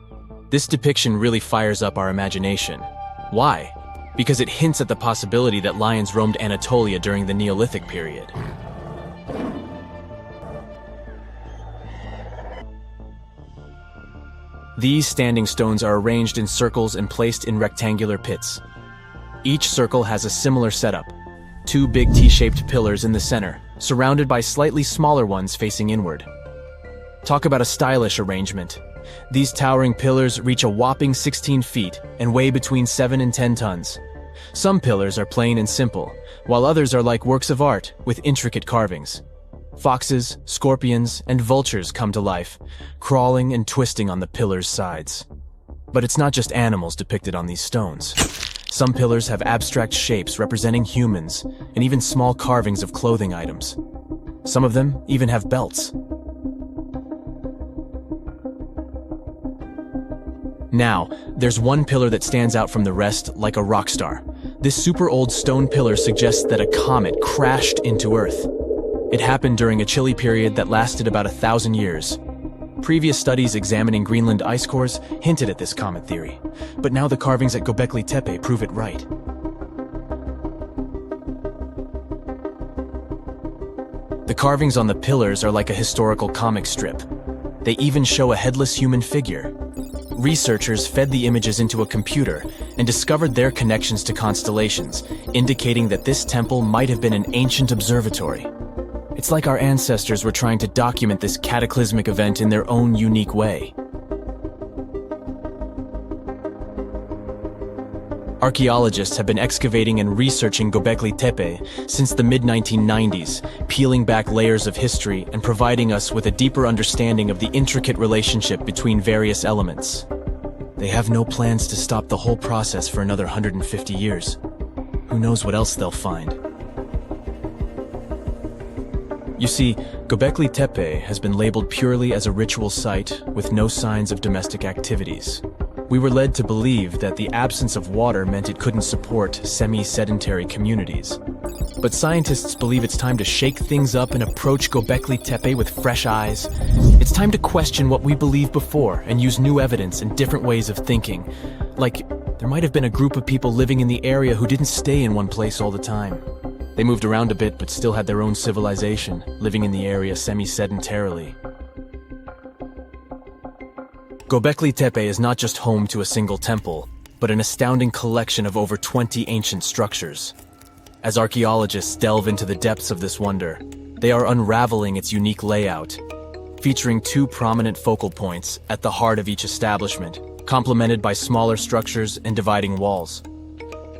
This depiction really fires up our imagination. Why? Because it hints at the possibility that lions roamed Anatolia during the Neolithic period. These standing stones are arranged in circles and placed in rectangular pits. Each circle has a similar setup. Two big T-shaped pillars in the center, surrounded by slightly smaller ones facing inward. Talk about a stylish arrangement. These towering pillars reach a whopping 16 feet and weigh between 7 and 10 tons. Some pillars are plain and simple, while others are like works of art with intricate carvings. Foxes, scorpions, and vultures come to life, crawling and twisting on the pillars' sides. But it's not just animals depicted on these stones. Some pillars have abstract shapes representing humans, and even small carvings of clothing items. Some of them even have belts. Now, there's one pillar that stands out from the rest like a rock star. This super old stone pillar suggests that a comet crashed into Earth. It happened during a chilly period that lasted about 1,000 years. Previous studies examining Greenland ice cores hinted at this comet theory, but now the carvings at Göbekli Tepe prove it right. The carvings on the pillars are like a historical comic strip. They even show a headless human figure. Researchers fed the images into a computer, and discovered their connections to constellations, indicating that this temple might have been an ancient observatory. It's like our ancestors were trying to document this cataclysmic event in their own unique way. Archaeologists have been excavating and researching Göbekli Tepe since the mid-1990s, peeling back layers of history and providing us with a deeper understanding of the intricate relationship between various elements. They have no plans to stop the whole process for another 150 years. Who knows what else they'll find? You see, Göbekli Tepe has been labeled purely as a ritual site with no signs of domestic activities. We were led to believe that the absence of water meant it couldn't support semi-sedentary communities. But scientists believe it's time to shake things up and approach Göbekli Tepe with fresh eyes. It's time to question what we believed before and use new evidence and different ways of thinking. Like, there might have been a group of people living in the area who didn't stay in one place all the time. They moved around a bit but still had their own civilization, living in the area semi-sedentarily. Göbekli Tepe is not just home to a single temple, but an astounding collection of over 20 ancient structures. As archaeologists delve into the depths of this wonder, they are unraveling its unique layout, featuring two prominent focal points at the heart of each establishment, complemented by smaller structures and dividing walls.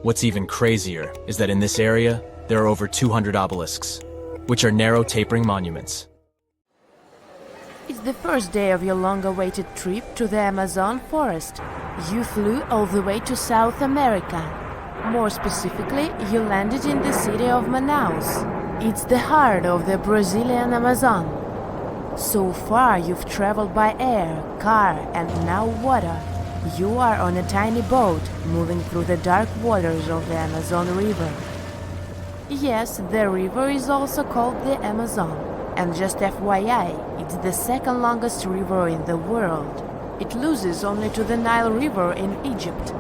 What's even crazier is that in this area, there are over 200 obelisks, which are narrow tapering monuments. It's the first day of your long-awaited trip to the Amazon forest. You flew all the way to South America. More specifically, you landed in the city of Manaus. It's the heart of the Brazilian Amazon. So far, you've traveled by air, car, and now water. You are on a tiny boat, moving through the dark waters of the Amazon River. Yes, the river is also called the Amazon. And just FYI, it's the second longest river in the world. It loses only to the Nile River in Egypt.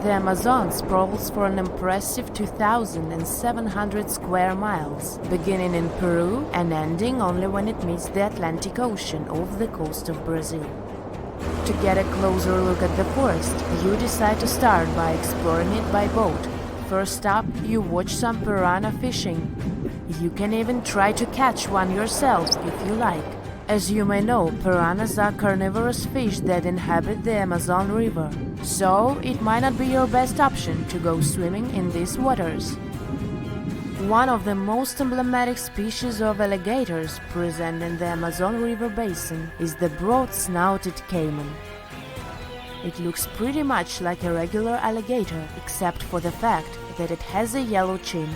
The Amazon sprawls for an impressive 2,700 square miles, beginning in Peru and ending only when it meets the Atlantic Ocean off the coast of Brazil. To get a closer look at the forest, you decide to start by exploring it by boat. First up, you watch some piranha fishing. You can even try to catch one yourself if you like. As you may know, piranhas are carnivorous fish that inhabit the Amazon River, so it might not be your best option to go swimming in these waters. One of the most emblematic species of alligators present in the Amazon River basin is the broad-snouted caiman. It looks pretty much like a regular alligator, except for the fact that it has a yellow chin.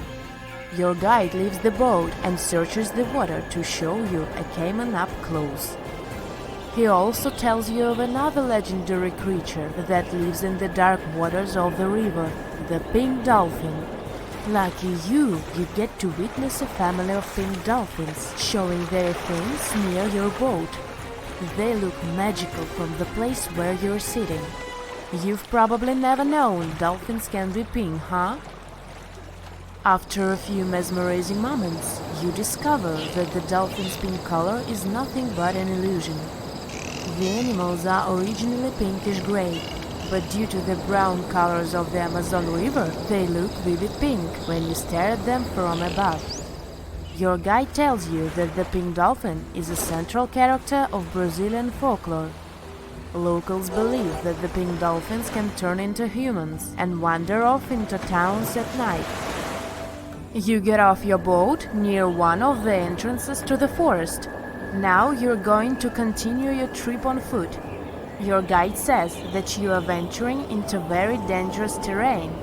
Your guide leaves the boat and searches the water to show you a caiman up close. He also tells you of another legendary creature that lives in the dark waters of the river, the pink dolphin. Lucky you get to witness a family of pink dolphins showing their fins near your boat. They look magical from the place where you're sitting. You've probably never known dolphins can be pink, huh? After a few mesmerizing moments, you discover that the dolphin's pink color is nothing but an illusion. The animals are originally pinkish-gray, but due to the brown colors of the Amazon River, they look vivid pink when you stare at them from above. Your guide tells you that the pink dolphin is a central character of Brazilian folklore. Locals believe that the pink dolphins can turn into humans and wander off into towns at night. You get off your boat near one of the entrances to the forest. Now you're going to continue your trip on foot. Your guide says that you are venturing into very dangerous terrain.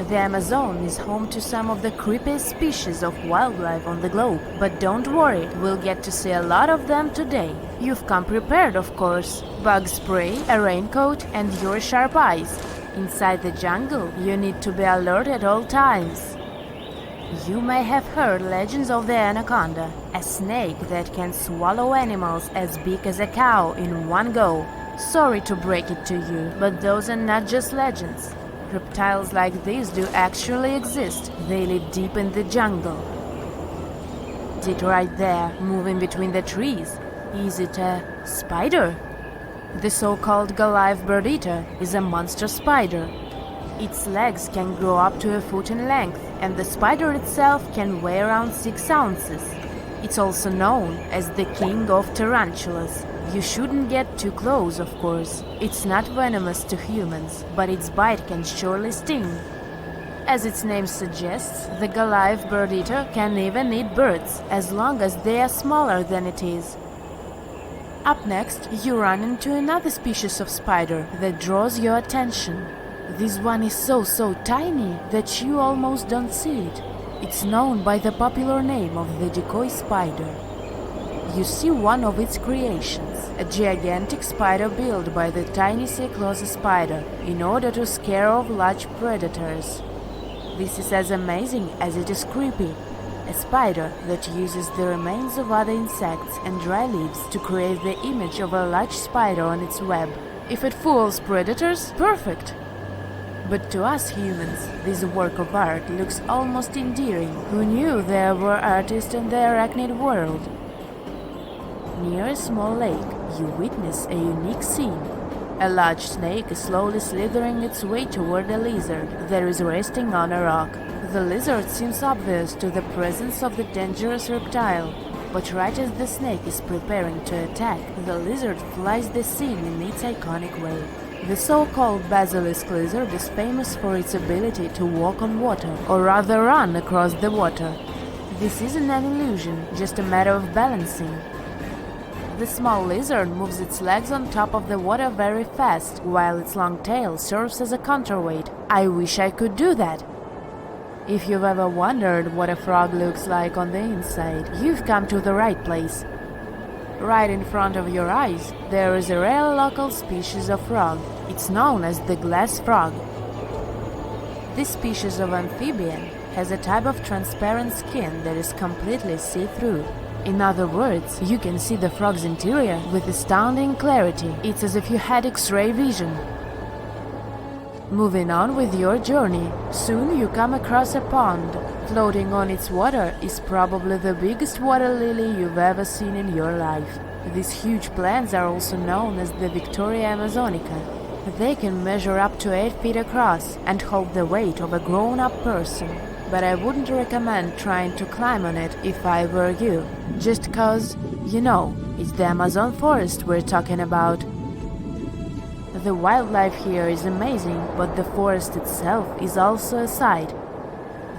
The Amazon is home to some of the creepiest species of wildlife on the globe, but don't worry, we'll get to see a lot of them today. You've come prepared, of course. Bug spray, a raincoat, and your sharp eyes. Inside the jungle, you need to be alert at all times. You may have heard legends of the anaconda, a snake that can swallow animals as big as a cow in one go. Sorry to break it to you, but those are not just legends. Reptiles like these do actually exist. They live deep in the jungle. It right there, moving between the trees. Is it a spider? The so-called Goliath bird-eater is a monster spider. Its legs can grow up to a foot in length, and the spider itself can weigh around 6 ounces. It's also known as the king of tarantulas. You shouldn't get too close, of course. It's not venomous to humans, but its bite can surely sting. As its name suggests, the Goliath bird-eater can even eat birds, as long as they are smaller than it is. Up next, you run into another species of spider that draws your attention. This one is so tiny that you almost don't see it. It's known by the popular name of the decoy spider. You see one of its creations, a gigantic spider built by the tiny Cyclosa spider in order to scare off large predators. This is as amazing as it is creepy. A spider that uses the remains of other insects and dry leaves to create the image of a large spider on its web. If it fools predators, perfect! But to us humans, this work of art looks almost endearing. Who knew there were artists in the arachnid world? Near a small lake, you witness a unique scene. A large snake is slowly slithering its way toward a lizard that is resting on a rock. The lizard seems obvious to the presence of the dangerous reptile, but right as the snake is preparing to attack, the lizard flies the scene in its iconic way. The so-called basilisk lizard is famous for its ability to walk on water, or rather run across the water. This isn't an illusion, just a matter of balancing. The small lizard moves its legs on top of the water very fast, while its long tail serves as a counterweight. I wish I could do that. If you've ever wondered what a frog looks like on the inside, you've come to the right place. Right in front of your eyes, there is a rare local species of frog. It's known as the glass frog. This species of amphibian has a type of transparent skin that is completely see-through. In other words, you can see the frog's interior with astounding clarity. It's as if you had X-ray vision. Moving on with your journey, soon you come across a pond. Floating on its water is probably the biggest water lily you've ever seen in your life. These huge plants are also known as the Victoria Amazonica. They can measure up to 8 feet across and hold the weight of a grown-up person. But I wouldn't recommend trying to climb on it if I were you. Just cause, you know, it's the Amazon forest we're talking about. The wildlife here is amazing, but the forest itself is also a sight.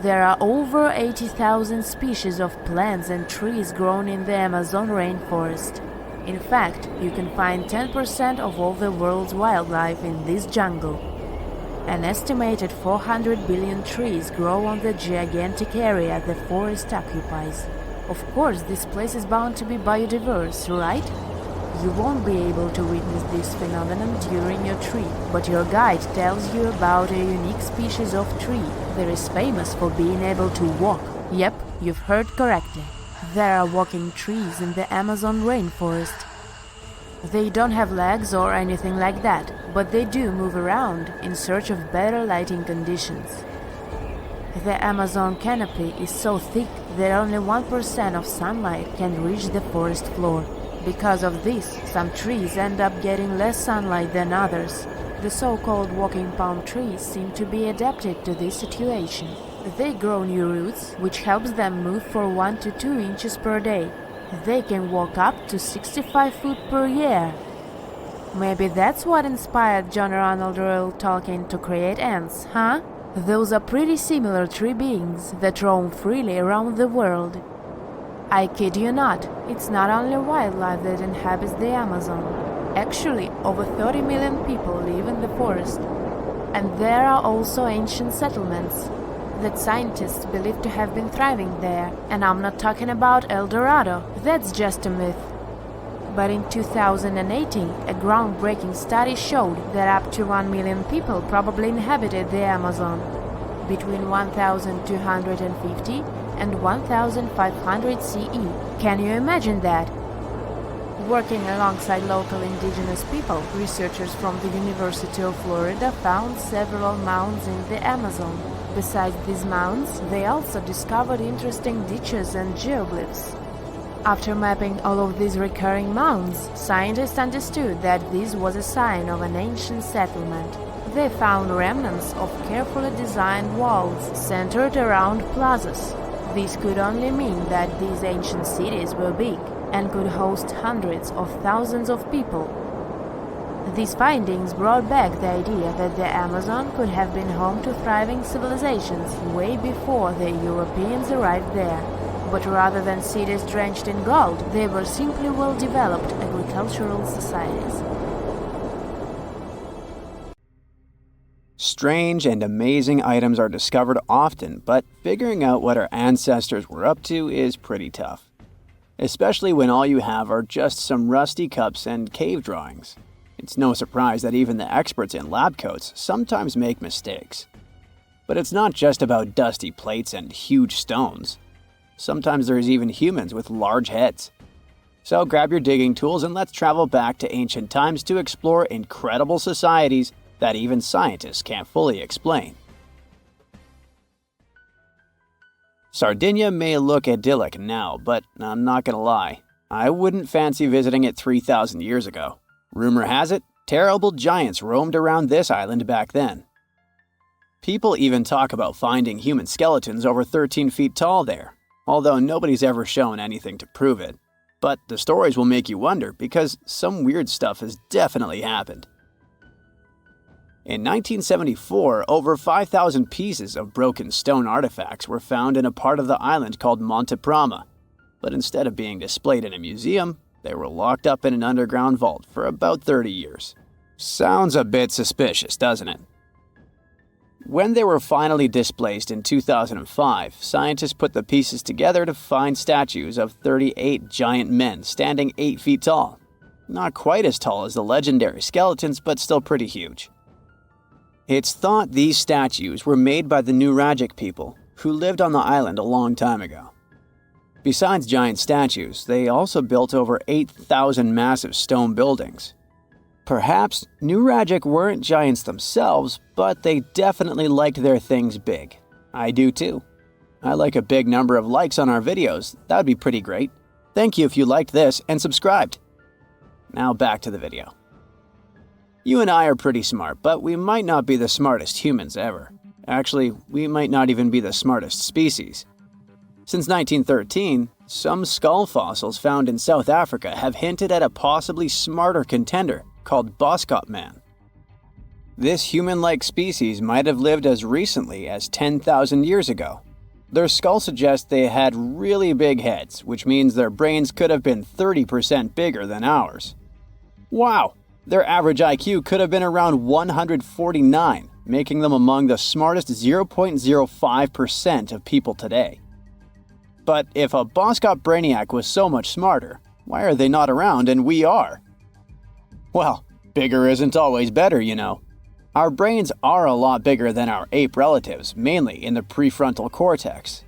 There are over 80,000 species of plants and trees grown in the Amazon rainforest. In fact, you can find 10% of all the world's wildlife in this jungle. An estimated 400 billion trees grow on the gigantic area the forest occupies. Of course, this place is bound to be biodiverse, right? You won't be able to witness this phenomenon during your trip, but your guide tells you about a unique species of tree that is famous for being able to walk. Yep, you've heard correctly. There are walking trees in the Amazon rainforest. They don't have legs or anything like that, but they do move around in search of better lighting conditions. The Amazon canopy is so thick that only 1% of sunlight can reach the forest floor. Because of this, some trees end up getting less sunlight than others. The so-called walking palm trees seem to be adapted to this situation. They grow new roots, which helps them move for 1 to 2 inches per day. They can walk up to 65 feet per year. Maybe that's what inspired John Ronald Reuel Tolkien to create ants, huh? Those are pretty similar tree beings that roam freely around the world. I kid you not, it's not only wildlife that inhabits the Amazon. Actually, over 30 million people live in the forest. And there are also ancient settlements that scientists believe to have been thriving there. And I'm not talking about El Dorado, that's just a myth. But in 2018, a groundbreaking study showed that up to 1 million people probably inhabited the Amazon, between 1250 and 1500 CE. Can you imagine that? Working alongside local indigenous people, researchers from the University of Florida found several mounds in the Amazon. Besides these mounds, they also discovered interesting ditches and geoglyphs. After mapping all of these recurring mounds, scientists understood that this was a sign of an ancient settlement. They found remnants of carefully designed walls centered around plazas. This could only mean that these ancient cities were big and could host hundreds of thousands of people. These findings brought back the idea that the Amazon could have been home to thriving civilizations way before the Europeans arrived there. But rather than cities drenched in gold, they were simply well-developed agricultural societies. Strange and amazing items are discovered often, but figuring out what our ancestors were up to is pretty tough. Especially when all you have are just some rusty cups and cave drawings. It's no surprise that even the experts in lab coats sometimes make mistakes. But it's not just about dusty plates and huge stones. Sometimes there's even humans with large heads. So grab your digging tools and let's travel back to ancient times to explore incredible societies that even scientists can't fully explain. Sardinia may look idyllic now, but I'm not gonna lie, I wouldn't fancy visiting it 3,000 years ago. Rumor has it, terrible giants roamed around this island back then. People even talk about finding human skeletons over 13 feet tall there, although nobody's ever shown anything to prove it. But the stories will make you wonder because some weird stuff has definitely happened. In 1974, over 5,000 pieces of broken stone artifacts were found in a part of the island called Monte Prama, but instead of being displayed in a museum, they were locked up in an underground vault for about 30 years. Sounds a bit suspicious, doesn't it? When they were finally displaced in 2005, scientists put the pieces together to find statues of 38 giant men standing 8 feet tall. Not quite as tall as the legendary skeletons, but still pretty huge. It's thought these statues were made by the Nuragic people, who lived on the island a long time ago. Besides giant statues, they also built over 8,000 massive stone buildings. Perhaps Nuragic weren't giants themselves, but they definitely liked their things big. I do too. I like a big number of likes on our videos. That would be pretty great. Thank you if you liked this and subscribed. Now back to the video. You and I are pretty smart, but we might not be the smartest humans ever. Actually, we might not even be the smartest species. Since 1913, some skull fossils found in South Africa have hinted at a possibly smarter contender called Boskop man. This human-like species might have lived as recently as 10,000 years ago. Their skull suggests they had really big heads, which means their brains could have been 30% bigger than ours. Wow! Their average IQ could have been around 149, making them among the smartest 0.05% of people today. But if a Boskop brainiac was so much smarter, why are they not around and we are? Well, bigger isn't always better, you know. Our brains are a lot bigger than our ape relatives, mainly in the prefrontal cortex.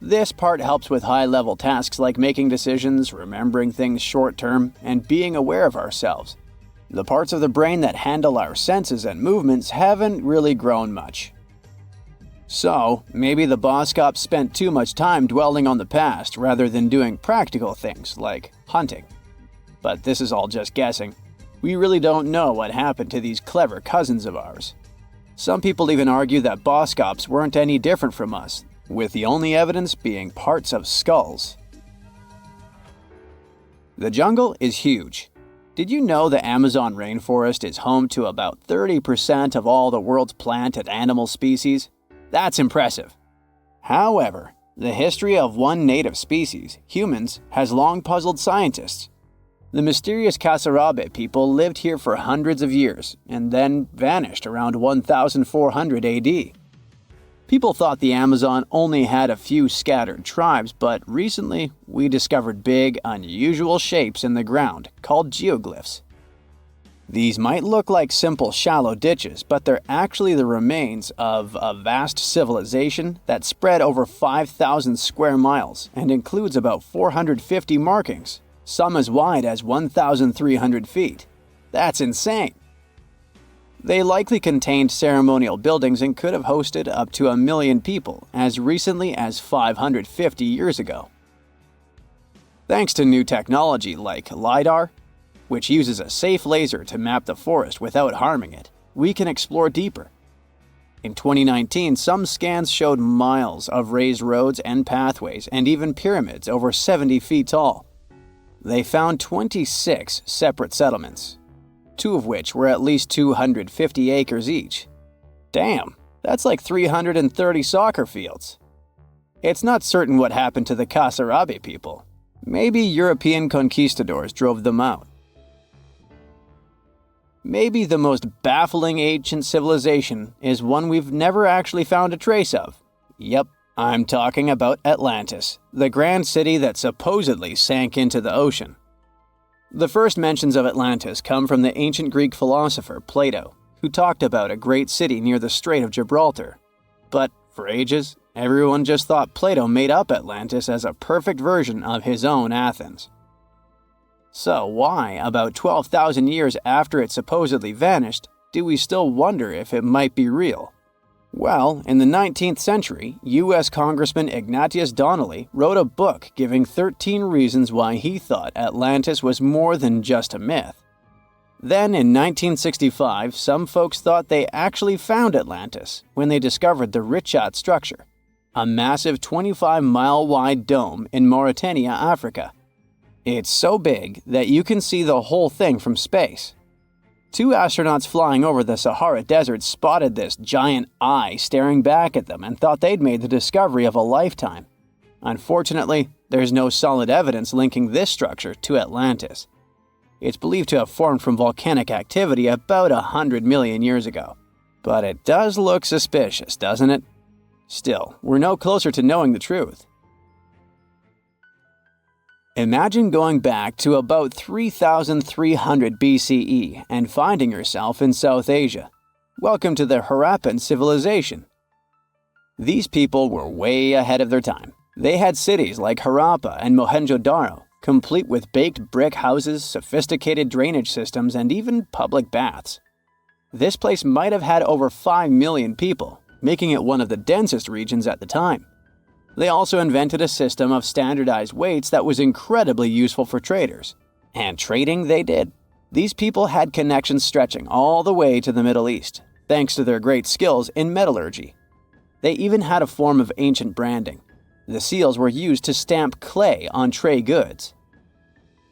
This part helps with high-level tasks like making decisions, remembering things short-term, and being aware of ourselves. The parts of the brain that handle our senses and movements haven't really grown much. So, maybe the Boskops spent too much time dwelling on the past rather than doing practical things like hunting. But this is all just guessing. We really don't know what happened to these clever cousins of ours. Some people even argue that Boskops weren't any different from us, with the only evidence being parts of skulls. The jungle is huge. Did you know the Amazon rainforest is home to about 30% of all the world's plant and animal species? That's impressive. However, the history of one native species, humans, has long puzzled scientists. The mysterious Kasarabe people lived here for hundreds of years and then vanished around 1400 AD. People thought the Amazon only had a few scattered tribes, but recently we discovered big, unusual shapes in the ground called geoglyphs. These might look like simple shallow ditches, but they're actually the remains of a vast civilization that spread over 5,000 square miles and includes about 450 markings, some as wide as 1,300 feet. That's insane! They likely contained ceremonial buildings and could have hosted up to 1 million people as recently as 550 years ago. Thanks to new technology like LiDAR, which uses a safe laser to map the forest without harming it, we can explore deeper. In 2019, some scans showed miles of raised roads and pathways and even pyramids over 70 feet tall. They found 26 separate settlements, 2 of which were at least 250 acres each. Damn, that's like 330 soccer fields. It's not certain what happened to the Kasarabi people. Maybe European conquistadors drove them out. Maybe the most baffling ancient civilization is one we've never actually found a trace of. Yep, I'm talking about Atlantis, the grand city that supposedly sank into the ocean. The first mentions of Atlantis come from the ancient Greek philosopher Plato, who talked about a great city near the Strait of Gibraltar. But for ages, everyone just thought Plato made up Atlantis as a perfect version of his own Athens. So why, about 12,000 years after it supposedly vanished, do we still wonder if it might be real? Well, in the 19th century, U.S. Congressman Ignatius Donnelly wrote a book giving 13 reasons why he thought Atlantis was more than just a myth. Then, in 1965, some folks thought they actually found Atlantis when they discovered the Richat structure, a massive 25-mile-wide dome in Mauritania, Africa. It's so big that you can see the whole thing from space. 2 astronauts flying over the Sahara Desert spotted this giant eye staring back at them and thought they'd made the discovery of a lifetime. Unfortunately, there's no solid evidence linking this structure to Atlantis. It's believed to have formed from volcanic activity about 100 million years ago. But it does look suspicious, doesn't it? Still, we're no closer to knowing the truth. Imagine going back to about 3,300 BCE and finding yourself in South Asia. Welcome to the Harappan civilization. These people were way ahead of their time. They had cities like Harappa and Mohenjo-daro, complete with baked brick houses, sophisticated drainage systems, and even public baths. This place might have had over 5 million people, making it one of the densest regions at the time. They also invented a system of standardized weights that was incredibly useful for traders. And trading they did. These people had connections stretching all the way to the Middle East, thanks to their great skills in metallurgy. They even had a form of ancient branding. The seals were used to stamp clay on trade goods.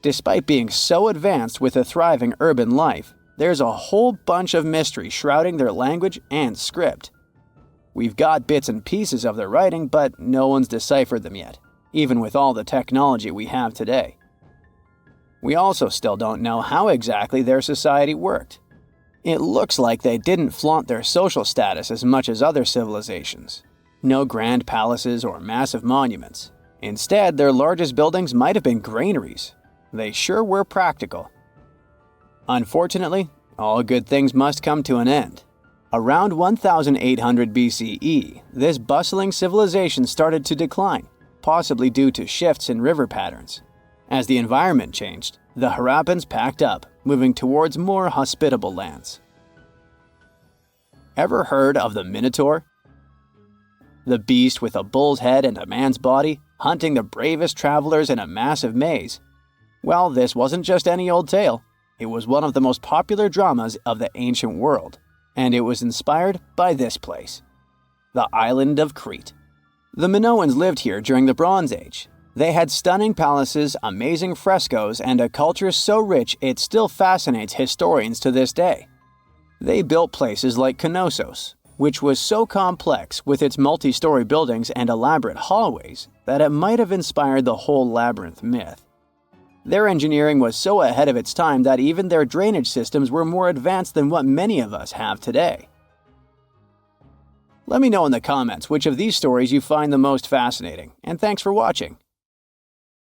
Despite being so advanced with a thriving urban life, there's a whole bunch of mystery shrouding their language and script. We've got bits and pieces of their writing, but no one's deciphered them yet, even with all the technology we have today. We also still don't know how exactly their society worked. It looks like they didn't flaunt their social status as much as other civilizations. No grand palaces or massive monuments. Instead, their largest buildings might have been granaries. They sure were practical. Unfortunately, all good things must come to an end. Around 1800 BCE, this bustling civilization started to decline, possibly due to shifts in river patterns. As the environment changed, the Harappans packed up, moving towards more hospitable lands. Ever heard of the Minotaur? The beast with a bull's head and a man's body, hunting the bravest travelers in a massive maze. Well, this wasn't just any old tale. It was one of the most popular dramas of the ancient world. And it was inspired by this place, the island of Crete. The Minoans lived here during the Bronze Age. They had stunning palaces, amazing frescoes, and a culture so rich it still fascinates historians to this day. They built places like Knossos, which was so complex with its multi-story buildings and elaborate hallways that it might have inspired the whole labyrinth myth. Their engineering was so ahead of its time that even their drainage systems were more advanced than what many of us have today. Let me know in the comments which of these stories you find the most fascinating, and thanks for watching.